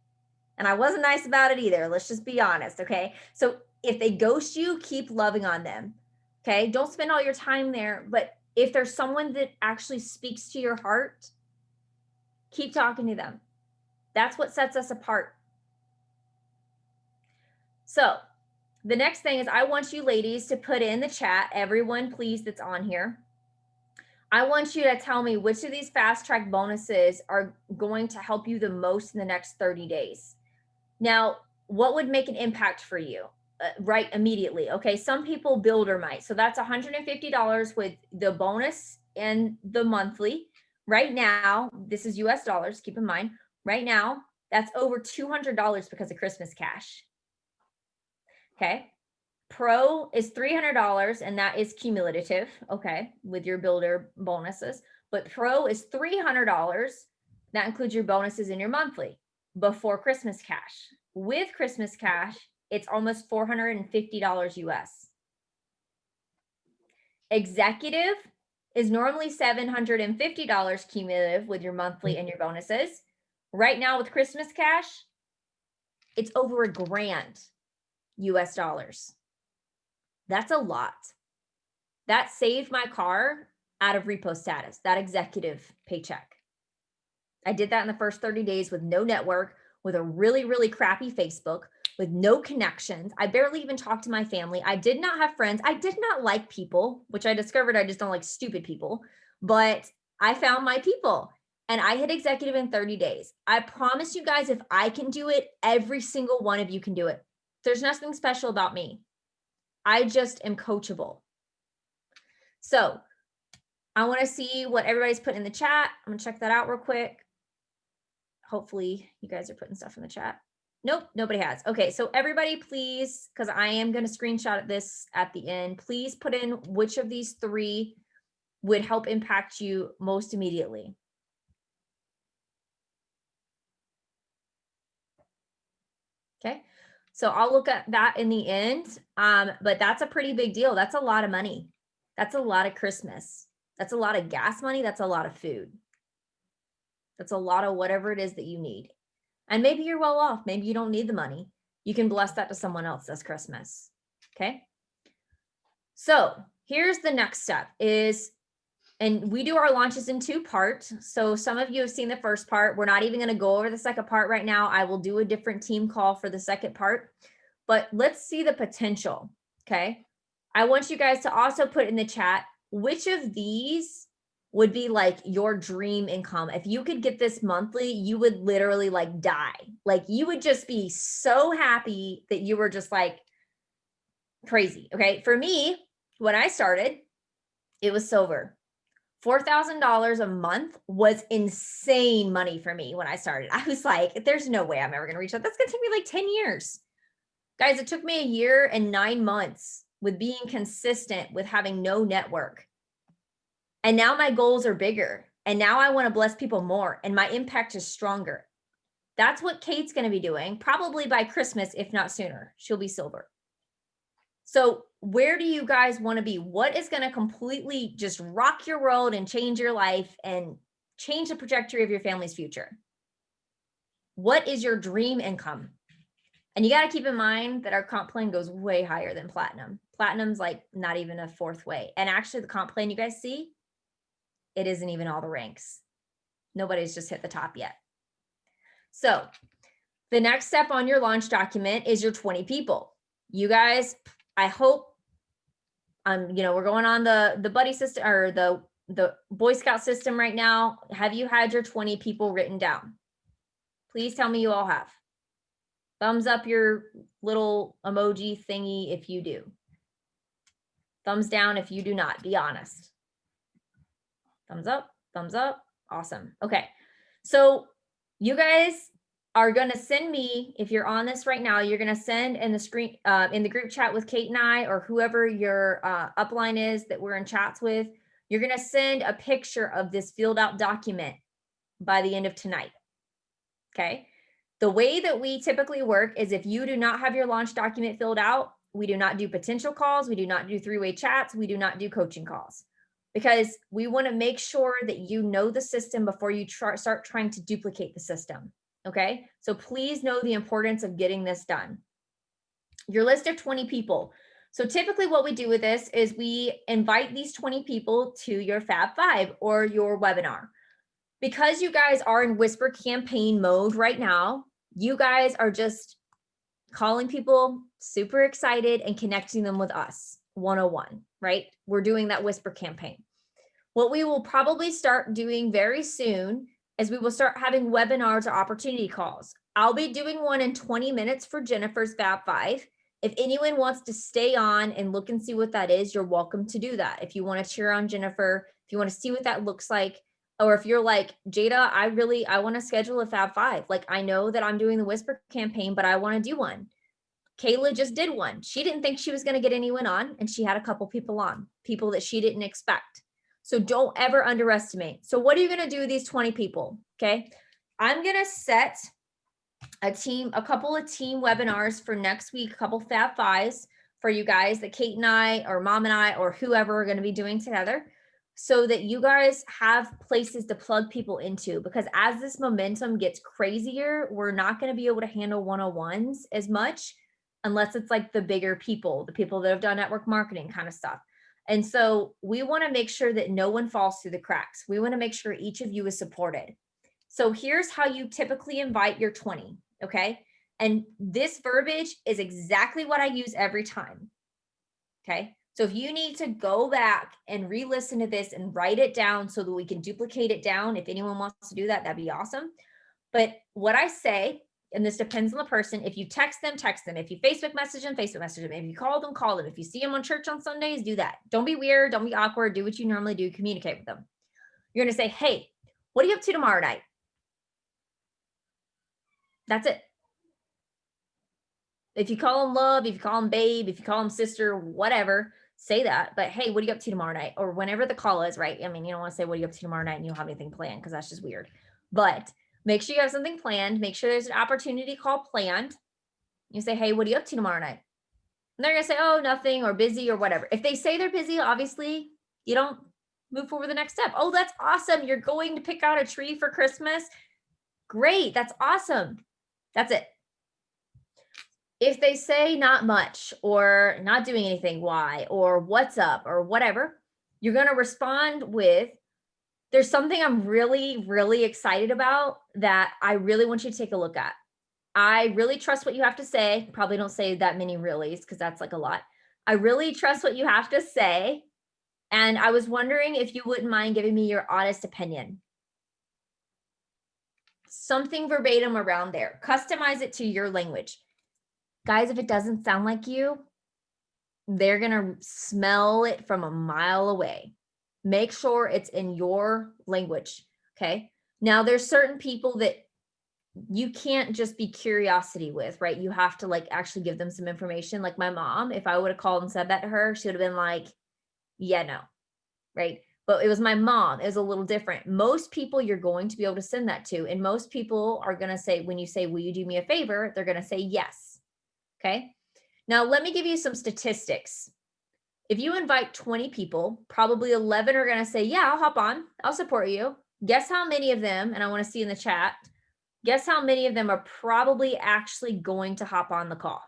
and I wasn't nice about it either. Let's just be honest. Okay. So if they ghost you, keep loving on them. Okay. Don't spend all your time there. But if there's someone that actually speaks to your heart, keep talking to them. That's what sets us apart. So the next thing is, I want you ladies to put in the chat, everyone, please, that's on here. I want you to tell me which of these fast track bonuses are going to help you the most in the next 30 days. Now, what would make an impact for you right immediately? Okay, some people builder might. So that's $150 with the bonus and the monthly. Right now, this is US dollars, keep in mind. Right now, that's over $200 because of Christmas cash. Okay. Pro is $300, and that is cumulative, okay, with your builder bonuses. But Pro is $300. That includes your bonuses and your monthly before Christmas cash. With Christmas cash, it's almost $450 US. Executive is normally $750 cumulative with your monthly and your bonuses. Right now with Christmas cash, it's over $1,000 US dollars. That's a lot. That saved my car out of repo status, that executive paycheck. I did that in the first 30 days with no network, with a really, really crappy Facebook, with no connections. I barely even talked to my family. I did not have friends. I did not like people, which I discovered I just don't like stupid people, but I found my people and I hit executive in 30 days. I promise you guys, if I can do it, every single one of you can do it. There's nothing special about me. I just am coachable. So I want to see what everybody's put in the chat. I'm going to check that out real quick. Hopefully you guys are putting stuff in the chat. Nope, nobody has. Okay, so everybody please, because I am going to screenshot this at the end, please put in which of these three would help impact you most immediately. Okay. So I'll look at that in the end, but that's a pretty big deal. That's a lot of money. That's a lot of Christmas. That's a lot of gas money. That's a lot of food. That's a lot of whatever it is that you need. And maybe you're well off. Maybe you don't need the money. You can bless that to someone else this Christmas. Okay. So here's the next step is, and we do our launches in 2 parts. So some of you have seen the first part. We're not even going to go over the second part right now. I will do a different team call for the second part, but let's see the potential. Okay. I want you guys to also put in the chat, which of these would be like your dream income. If you could get this monthly, you would literally like die. Like you would just be so happy that you were just like crazy. Okay. For me, when I started, it was silver. $4,000 a month was insane money for me when I started. I was like, there's no way I'm ever going to reach that. That's going to take me like 10 years. Guys, it took me 1 year and 9 months with being consistent with having no network. And now my goals are bigger. And now I want to bless people more. And my impact is stronger. That's what Kate's going to be doing probably by Christmas, if not sooner. She'll be silver. So where do you guys want to be? What is going to completely just rock your world and change your life and change the trajectory of your family's future? What is your dream income? And you got to keep in mind that our comp plan goes way higher than platinum. Platinum's like not even a fourth way. And actually the comp plan you guys see, it isn't even all the ranks. Nobody's just hit the top yet. So the next step on your launch document is your 20 people. You guys, I hope, we're going on the buddy system or the Boy Scout system right now. Have you had your 20 people written down? Please tell me you all have. Thumbs up your little emoji thingy if you do. Thumbs down if you do not. Be honest. Thumbs up, thumbs up. Awesome. Okay. So you guys are going to send me, if you're on this right now, you're going to send in the screen, in the group chat with Kate and I, or whoever your upline is that we're in chats with, you're going to send a picture of this filled out document by the end of tonight. Okay. The way that we typically work is if you do not have your launch document filled out, we do not do potential calls. We do not do three-way chats. We do not do coaching calls, because we want to make sure that you know the system before you start trying to duplicate the system. Okay. So please know the importance of getting this done. Your list of 20 people. So typically what we do with this is we invite these 20 people to your Fab 5 or your webinar. Because you guys are in whisper campaign mode right now, you guys are just calling people, super excited, and connecting them with us 101, right? We're doing that whisper campaign. What we will probably start doing very soon is we will start having webinars or opportunity calls. I'll be doing one in 20 minutes for Jennifer's Fab 5. If anyone wants to stay on and look and see what that is, you're welcome to do that. If you want to cheer on Jennifer, if you want to see what that looks like, or if you're like, Jada, I want to schedule a Fab 5. Like, I know that I'm doing the whisper campaign, but I want to do one. Kayla just did one. She didn't think she was going to get anyone on, and she had a couple people on, people that she didn't expect. So don't ever underestimate. So what are you going to do with these 20 people? Okay. I'm going to set a couple of team webinars for next week, a couple Fab 5s for you guys that Kate and I, or Mom and I, or whoever are going to be doing together, so that you guys have places to plug people into. Because as this momentum gets crazier, we're not going to be able to handle 101s as much unless it's like the bigger people, the people that have done network marketing kind of stuff. And so we want to make sure that no one falls through the cracks. We want to make sure each of you is supported. So here's how you typically invite your 20, okay? And this verbiage is exactly what I use every time, okay? So if you need to go back and re-listen to this and write it down so that we can duplicate it down, if anyone wants to do that, that'd be awesome. But what I say, and this depends on the person, if you text them, text them. If you Facebook message them, Facebook message them. If you call them, call them. If you see them on church on Sundays, do that. Don't be weird. Don't be awkward. Do what you normally do. Communicate with them. You're going to say, hey, what are you up to tomorrow night? That's it. If you call them love, if you call them babe, if you call them sister, whatever, say that. But hey, what are you up to tomorrow night? Or whenever the call is, right? I mean, you don't want to say, what are you up to tomorrow night? And you don't have anything planned, because that's just weird. But make sure you have something planned. Make sure there's an opportunity call planned. You say, hey, what are you up to tomorrow night? And they're going to say, oh, nothing, or busy, or whatever. If they say they're busy, obviously you don't move forward to the next step. Oh, that's awesome. You're going to pick out a tree for Christmas. Great. That's awesome. That's it. If they say not much, or not doing anything, why, or what's up, or whatever, you're going to respond with, there's something I'm really, really excited about that I really want you to take a look at. I really trust what you have to say. Probably don't say that many reallys, because that's like a lot. I really trust what you have to say. And I was wondering if you wouldn't mind giving me your honest opinion. Something verbatim around there. Customize it to your language. Guys, if it doesn't sound like you, they're going to smell it from a mile away. Make sure it's in your language. Okay. Now there's certain people that you can't just be curiosity with, right? You have to like actually give them some information. Like my mom, if I would have called and said that to her, she would have been like, yeah, no. Right. But it was my mom. It was a little different. Most people you're going to be able to send that to. And most people are going to say, when you say, will you do me a favor? They're going to say yes. Okay. Now let me give you some statistics. If you invite 20 people, probably 11 are going to say, yeah, I'll hop on. I'll support you. Guess how many of them, and I want to see in the chat, guess how many of them are probably actually going to hop on the call?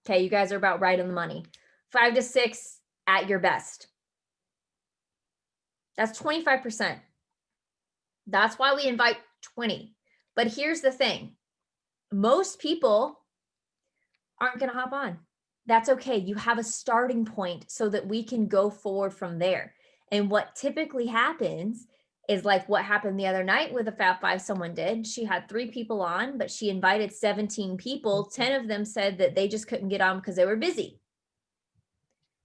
Okay, you guys are about right on the money. 5 to 6 at your best. That's 25%. That's why we invite 20. But here's the thing. Most people aren't going to hop on. That's okay. You have a starting point so that we can go forward from there. And what typically happens is like what happened the other night with a Fab Five someone did. She had 3 people on, but she invited 17 people. 10 of them said that they just couldn't get on because they were busy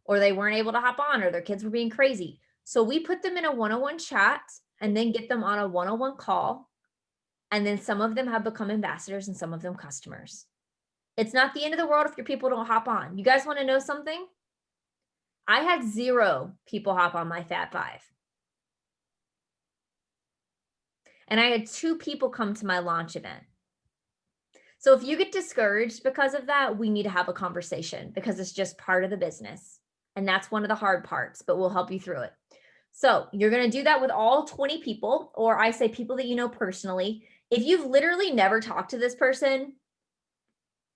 or they weren't able to hop on or their kids were being crazy. So we put them in a one-on-one chat and then get them on a one-on-one call. And then some of them have become ambassadors and some of them customers. It's not the end of the world if your people don't hop on. You guys want to know something? I had 0 people hop on my Fab Five. And I had 2 people come to my launch event. So if you get discouraged because of that, we need to have a conversation because it's just part of the business. And that's one of the hard parts, but we'll help you through it. So you're going to do that with all 20 people, or I say people that you know personally. If you've literally never talked to this person,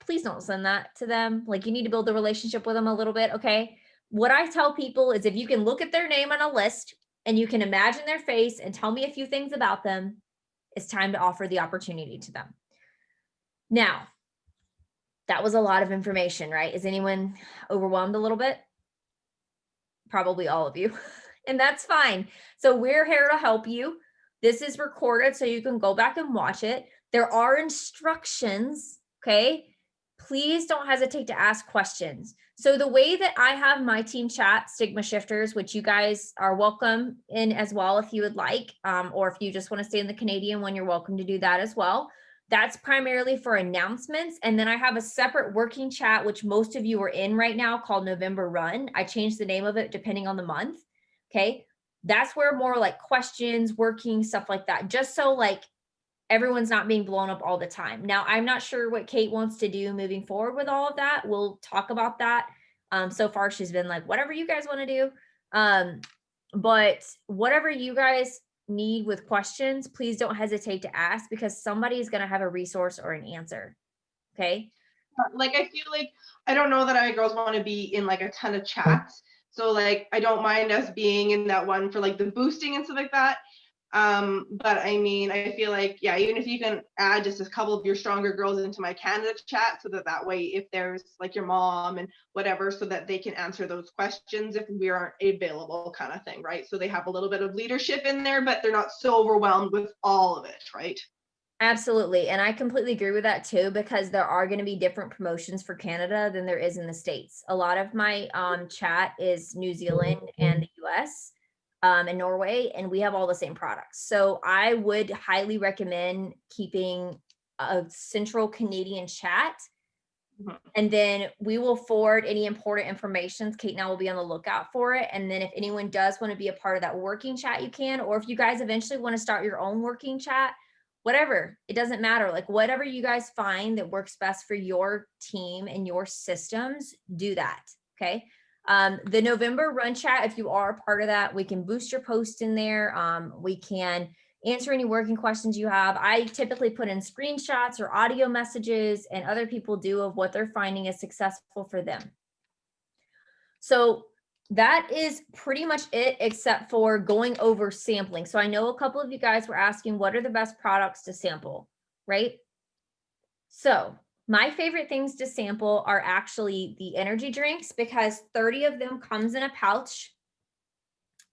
please don't send that to them. Like, you need to build a relationship with them a little bit. Okay. What I tell people is if you can look at their name on a list and you can imagine their face and tell me a few things about them, it's time to offer the opportunity to them. Now, that was a lot of information, right? Is anyone overwhelmed a little bit? Probably all of you. And that's fine. So we're here to help you. This is recorded so you can go back and watch it. There are instructions, okay? Please don't hesitate to ask questions. So the way that I have my team chat, Stigma Shifters, which you guys are welcome in as well if you would like, or if you just want to stay in the Canadian one, you're welcome to do that as well. That's primarily for announcements. And then I have a separate working chat, which most of you are in right now, called November Run. I changed the name of it depending on the month. Okay. That's where more like questions, working, stuff like that, just so like everyone's not being blown up all the time. Now, I'm not sure what Kate wants to do moving forward with all of that. We'll talk about that. So far, she's been like, whatever you guys want to do. But whatever you guys need with questions, please don't hesitate to ask because somebody is going to have a resource or an answer. Okay. Like, I feel like, I don't know that I girls want to be in like a ton of chats. So like, I don't mind us being in that one for like the boosting and stuff like that. But I mean, I feel like, yeah, even if you can add just a couple of your stronger girls into my Canada chat so that way, if there's like your mom and whatever, so that they can answer those questions if we aren't available kind of thing, right? So they have a little bit of leadership in there, but they're not so overwhelmed with all of it, right? Absolutely. And I completely agree with that too, because there are going to be different promotions for Canada than there is in the States. A lot of my chat is New Zealand and the US and Norway, and we have all the same products. So I would highly recommend keeping a central Canadian chat. And then we will forward any important information. Kate and I will be on the lookout for it. And then if anyone does want to be a part of that working chat, you can, or if you guys eventually want to start your own working chat, whatever, it doesn't matter. Like whatever you guys find that works best for your team and your systems, do that. Okay. The November Run chat, if you are a part of that, we can boost your post in there. We can answer any working questions you have. I typically put in screenshots or audio messages, and other people do, of what they're finding is successful for them. So that is pretty much it, except for going over sampling. So I know a couple of you guys were asking, what are the best products to sample, right? So my favorite things to sample are actually the energy drinks, because 30 of them comes in a pouch.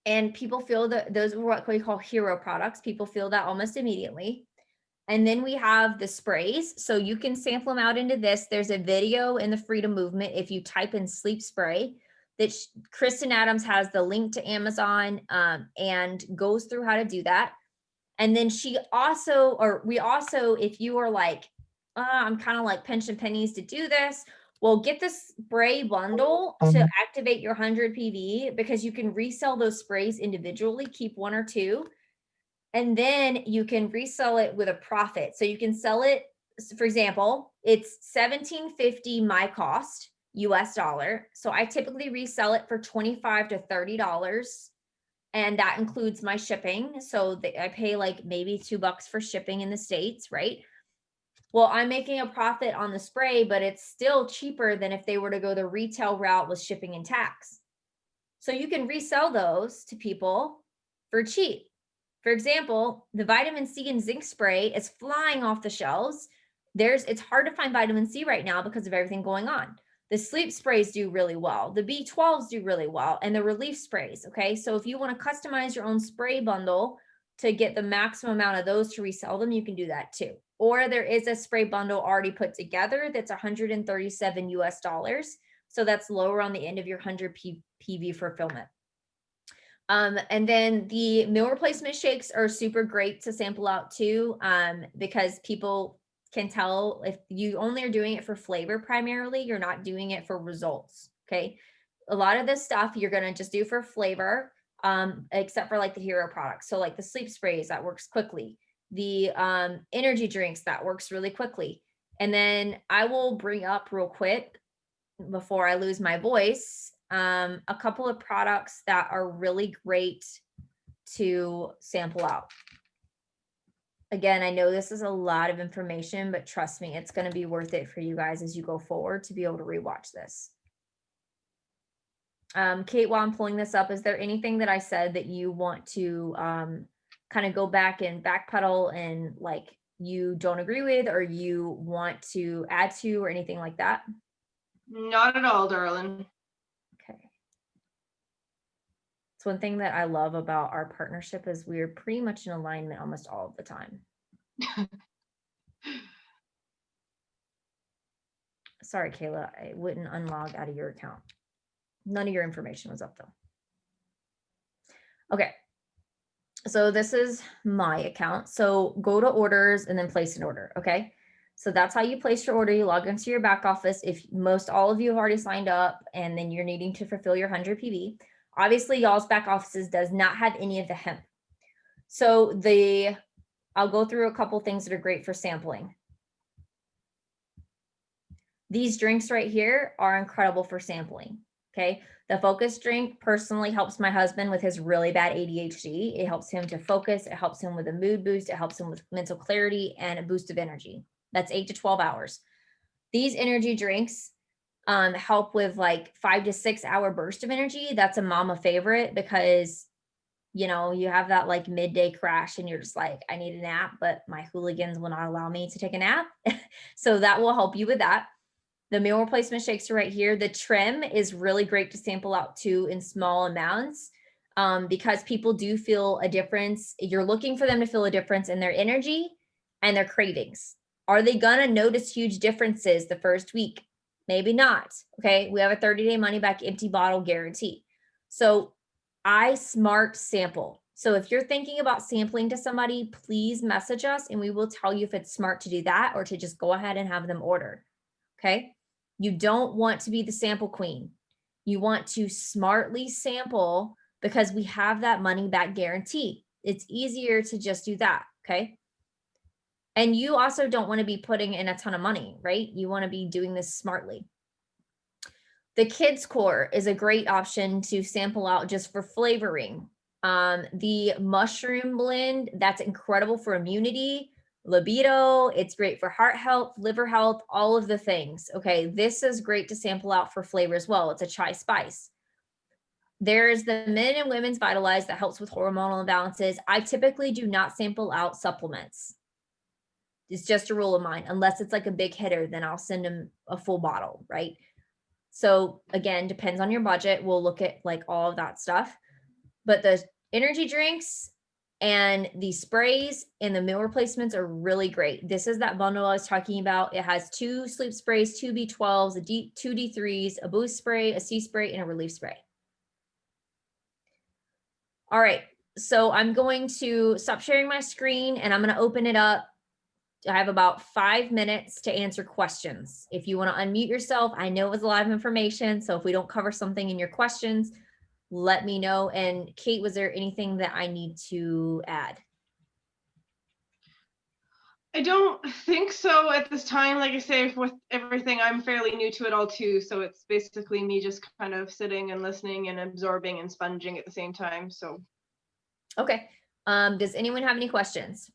And people feel that those are what we call hero products. People feel that almost immediately. And then we have the sprays. So you can sample them out into this. There's a video in the Freedom Movement. If you type in sleep spray, that Kristen Adams has the link to Amazon and goes through how to do that. And then we also, if you are like, I'm kind of like pinching pennies to do this, well, get the spray bundle to activate your 100 PV, because you can resell those sprays individually, keep 1 or 2, and then you can resell it with a profit. So you can sell it, for example, it's $17.50 my cost, US dollar. So I typically resell it for $25 to $30. And that includes my shipping. So I pay like maybe $2 for shipping in the States, right? Well, I'm making a profit on the spray, but it's still cheaper than if they were to go the retail route with shipping and tax. So you can resell those to people for cheap. For example, the vitamin C and zinc spray is flying off the shelves. It's hard to find vitamin C right now because of everything going on. The sleep sprays do really well. The B12s do really well, and the relief sprays. Okay. So if you want to customize your own spray bundle to get the maximum amount of those to resell them, you can do that too. Or there is a spray bundle already put together that's 137 US dollars. So that's lower on the end of your 100 PV fulfillment. And then the meal replacement shakes are super great to sample out too, because people can tell if you only are doing it for flavor primarily, you're not doing it for results. Okay. A lot of this stuff you're going to just do for flavor, except for like the hero products. So like the sleep sprays, that works quickly. The energy drinks, that works really quickly. And then I will bring up real quick before I lose my voice, a couple of products that are really great to sample out. Again, I know this is a lot of information, but trust me, it's going to be worth it for you guys as you go forward to be able to rewatch this. Kate, while I'm pulling this up, is there anything that I said that you want to kind of go back and backpedal and like you don't agree with, or you want to add to, or anything like that? Not at all, darling. Okay. It's one thing that I love about our partnership is we're pretty much in alignment almost all of the time. Sorry, Kayla, I wouldn't unlog out of your account. None of your information was up though. Okay. So this is my account. So go to orders and then place an order. Okay. So that's how you place your order. You log into your back office. If most all of you have already signed up and then you're needing to fulfill your 100 PV, obviously y'all's back offices does not have any of the hemp. So I'll go through a couple things that are great for sampling. These drinks right here are incredible for sampling. Okay. The focus drink personally helps my husband with his really bad ADHD. It helps him to focus. It helps him with a mood boost. It helps him with mental clarity and a boost of energy. That's 8 to 12 hours. These energy drinks help with like 5 to 6 hour burst of energy. That's a mama favorite because, you know, you have that like midday crash and you're just like, I need a nap, but my hooligans will not allow me to take a nap. So that will help you with that. The meal replacement shakes are right here. The trim is really great to sample out too in small amounts because people do feel a difference. You're looking for them to feel a difference in their energy and their cravings. Are they going to notice huge differences the first week? Maybe not. Okay. We have a 30-day money back empty bottle guarantee. So I smart sample. So if you're thinking about sampling to somebody, please message us and we will tell you if it's smart to do that or to just go ahead and have them order. Okay. You don't want to be the sample queen. You want to smartly sample because we have that money back guarantee. It's easier to just do that. Okay. And you also don't want to be putting in a ton of money, right? You want to be doing this smartly. The kids core is a great option to sample out just for flavoring. The mushroom blend, that's incredible for immunity, libido. It's great for heart health, liver health, all of the things. Okay, this is great to sample out for flavor as well. It's a chai spice. There's the men and women's Vitalize that helps with hormonal imbalances. I typically do not sample out supplements. It's just a rule of mine. Unless it's like a big hitter, then I'll send them a full bottle, right? So again, depends on your budget. We'll look at like all of that stuff. But the energy drinks and the sprays and the meal replacements are really great. This is that bundle I was talking about. It has 2 sleep sprays, 2 B12s, 2 D3s, a boost spray, a C spray, and a relief spray. All right. So I'm going to stop sharing my screen and I'm going to open it up. I have about 5 minutes to answer questions. If you want to unmute yourself, I know it was a lot of information. So if we don't cover something in your questions, let me know. And Kate, was there anything that I need to add? I don't think so at this time. Like I say, with everything, I'm fairly new to it all too. So it's basically me just kind of sitting and listening and absorbing and sponging at the same time. So. Okay. Does anyone have any questions?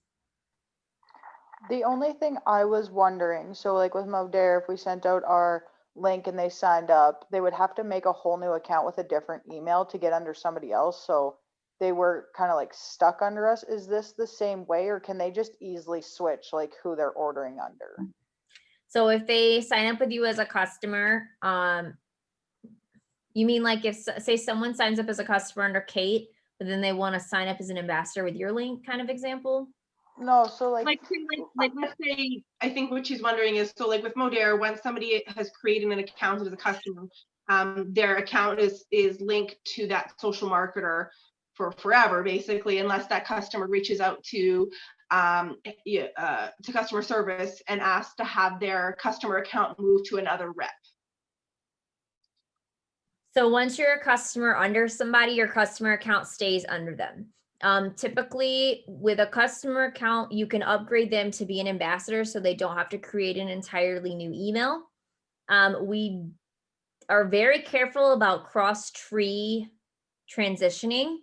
The only thing I was wondering, so like with Modere, if we sent out our link and they signed up, they would have to make a whole new account with a different email to get under somebody else. So they were kind of like stuck under us. Is this the same way, or can they just easily switch like who they're ordering under? So if they sign up with you as a customer, you mean like if say someone signs up as a customer under Kate, but then they want to sign up as an ambassador with your link kind of example? No, so like, Like let's say, I think what she's wondering is, so like with Modere, when somebody has created an account as a customer, their account is linked to that social marketer for forever, basically, unless that customer reaches out to customer service and asks to have their customer account moved to another rep. So once you're a customer under somebody, your customer account stays under them. Typically with a customer account, you can upgrade them to be an ambassador so they don't have to create an entirely new email. We are very careful about cross-tree transitioning.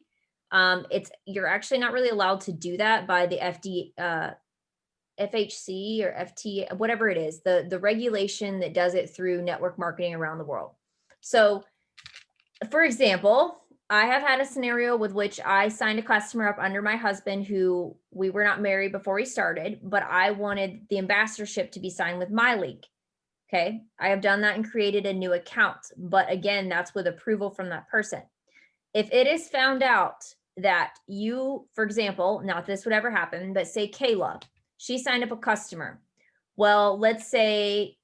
You're actually not really allowed to do that by the FHC or FT, whatever it is, the regulation that does it through network marketing around the world. So for example, I have had a scenario with which I signed a customer up under my husband who we were not married before we started, but I wanted the ambassadorship to be signed with my link. Okay. I have done that and created a new account, but again, that's with approval from that person. If it is found out that you, for example, not this would ever happen, but say Kayla, she signed up a customer. Well, let's say,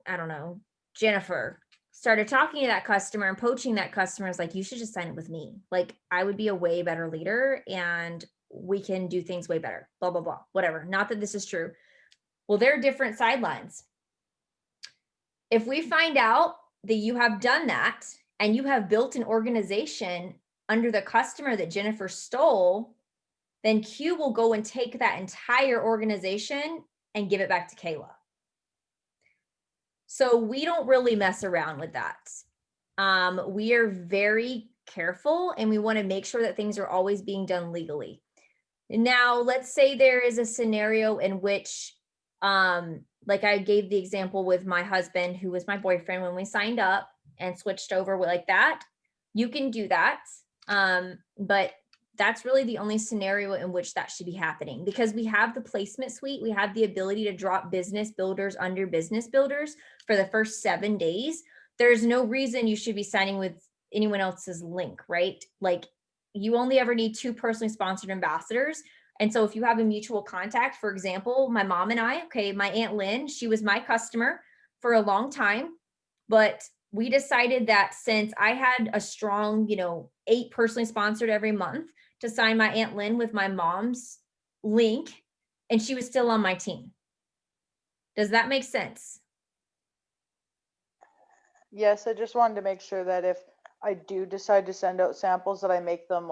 I don't know, Jennifer started talking to that customer and poaching that customer. Is like, you should just sign up with me. Like, I would be a way better leader and we can do things way better, blah, blah, blah, whatever. Not that this is true. Well, there are different sidelines. If we find out that you have done that and you have built an organization under the customer that Jennifer stole, then Q will go and take that entire organization and give it back to Kayla. So we don't really mess around with that. We are very careful and we want to make sure that things are always being done legally. Now, let's say there is a scenario in which, like I gave the example with my husband, who was my boyfriend when we signed up and switched over like that. You can do that. But that's really the only scenario in which that should be happening, because we have the placement suite. We have the ability to drop business builders under business builders for the first 7 days. There's no reason you should be signing with anyone else's link, right? Like, you only ever need 2 personally sponsored ambassadors. And so if you have a mutual contact, for example, my mom and I, okay, my Aunt Lynn, she was my customer for a long time, but we decided that since I had a strong, 8 personally sponsored every month, to sign my Aunt Lynn with my mom's link, and she was still on my team. Does that make sense? yes, I just wanted to make sure that if I do decide to send out samples, that I make them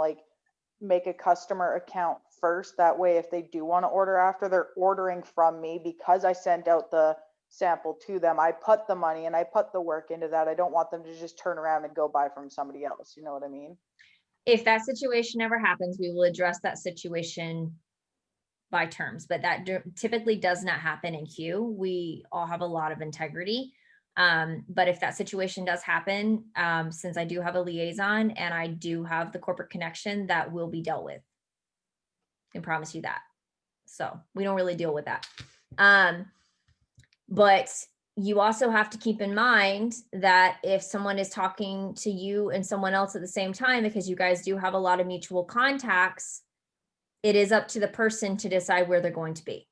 make a customer account first. That way, if they do want to order after, they're ordering from me because I sent out the sample to them. I put the money and I put the work into that. I don't want them to just turn around and go buy from somebody else. You know what I mean? If that situation ever happens, we will address that situation by terms, but that typically does not happen in Q. We all have a lot of integrity. But if that situation does happen, since I do have a liaison and I do have the corporate connection, that will be dealt with. I can promise you that. So we don't really deal with that. But you also have to keep in mind that if someone is talking to you and someone else at the same time, because you guys do have a lot of mutual contacts, it is up to the person to decide where they're going to be.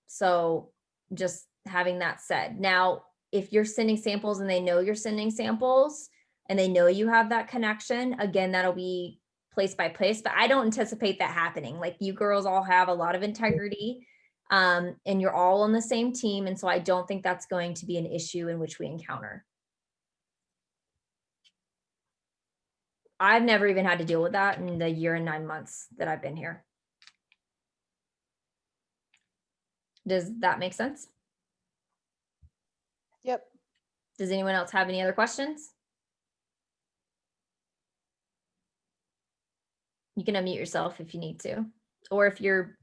So just having that said, now, if you're sending samples and they know you're sending samples and they know you have that connection, again, that'll be place by place, but I don't anticipate that happening. Like, you girls all have a lot of integrity. And you're all on the same team. And so I don't think that's going to be an issue in which we encounter. I've never even had to deal with that in the year and 9 months that I've been here. Does that make sense? Yep. Does anyone else have any other questions? You can unmute yourself if you need to, or if you're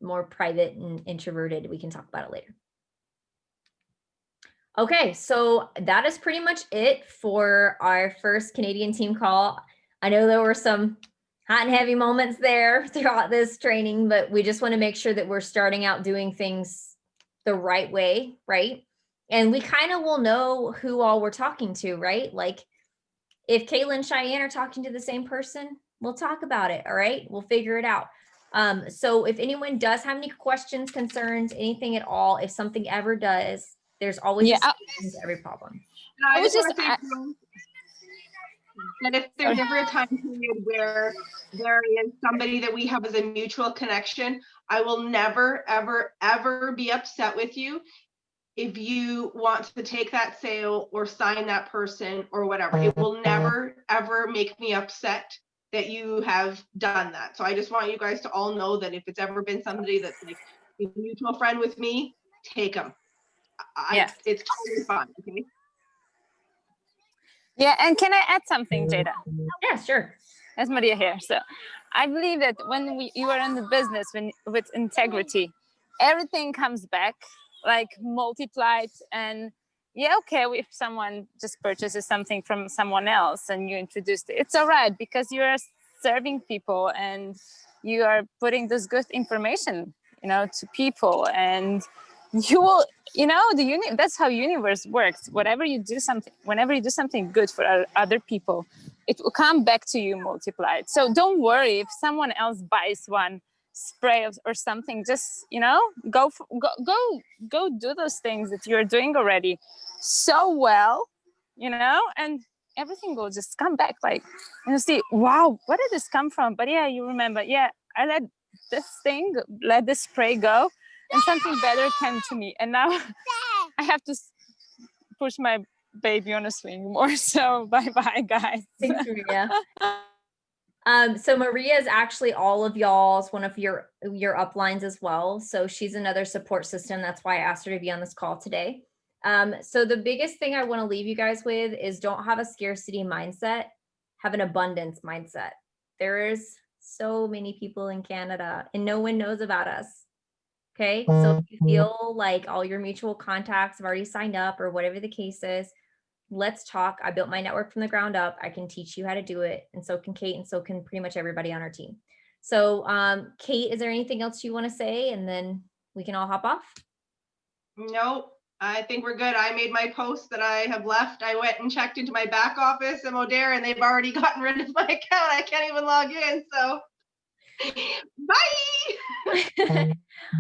more private and introverted, we can talk about it later. Okay, so that is pretty much it for our first Canadian team call. I know there were some hot and heavy moments there throughout this training, but we just want to make sure that we're starting out doing things the right way, right? And we kind of will know who all we're talking to, right? Like if Caitlin and Cheyenne are talking to the same person, we'll talk about it. All right. We'll figure it out. So if anyone does have any questions, concerns, anything at all, if something ever does, there's always a solution to every problem. And I just want to say that if there's ever a time period where there is somebody that we have as a mutual connection, I will never, ever, ever be upset with you if you want to take that sale or sign that person or whatever. It will never, ever make me upset that you have done that. So I just want you guys to all know that if it's ever been somebody that's like a mutual friend with me, take them. It's totally fine. Okay. Yeah, and can I add something, Jada? Yeah, sure. That's Maria here. So I believe that when you are in the business with integrity, everything comes back like multiplied. And yeah, okay, if someone just purchases something from someone else and you introduced it, it's all right, because you are serving people and you are putting this good information, to people, and you will, that's how universe works. Whenever you do something good for other people, it will come back to you multiplied. So don't worry if someone else buys one spray or something. Just go do those things that you're doing already so well, and everything will just come back. Like, see, wow, where did this come from? But yeah, you remember, yeah, I let this spray go, and something better came to me, and now I have to push my baby on a swing more. So bye guys. Thanks, Maria. So Maria is actually all of y'all's one of your uplines as well. So she's another support system. That's why I asked her to be on this call today. So the biggest thing I want to leave you guys with is don't have a scarcity mindset, have an abundance mindset. There's so many people in Canada and no one knows about us. Okay. So if you feel like all your mutual contacts have already signed up or whatever the case is, let's talk. I built my network from the ground up. I can teach you how to do it. And so can Kate, and so can pretty much everybody on our team. So Kate, is there anything else you want to say? And then we can all hop off. Nope. I think we're good. I made my post that I have left. I went and checked into my back office in Modere and they've already gotten rid of my account. I can't even log in. So bye.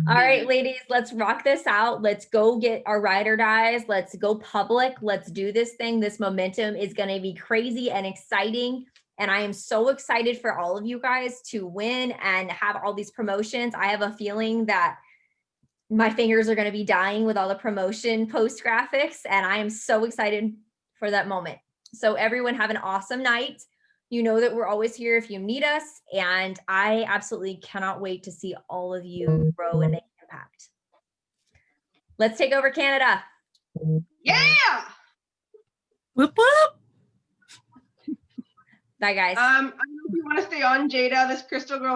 All right, ladies, let's rock this out. Let's go get our ride or dies. Let's go public. Let's do this thing. This momentum is going to be crazy and exciting. And I am so excited for all of you guys to win and have all these promotions. I have a feeling that my fingers are going to be dying with all the promotion post graphics. And I am so excited for that moment. So everyone have an awesome night. You know that we're always here if you need us. And I absolutely cannot wait to see all of you grow and make impact. Let's take over Canada. Yeah. Whoop, whoop. Bye, guys. I don't know if you want to stay on, Jada, this Crystal Girl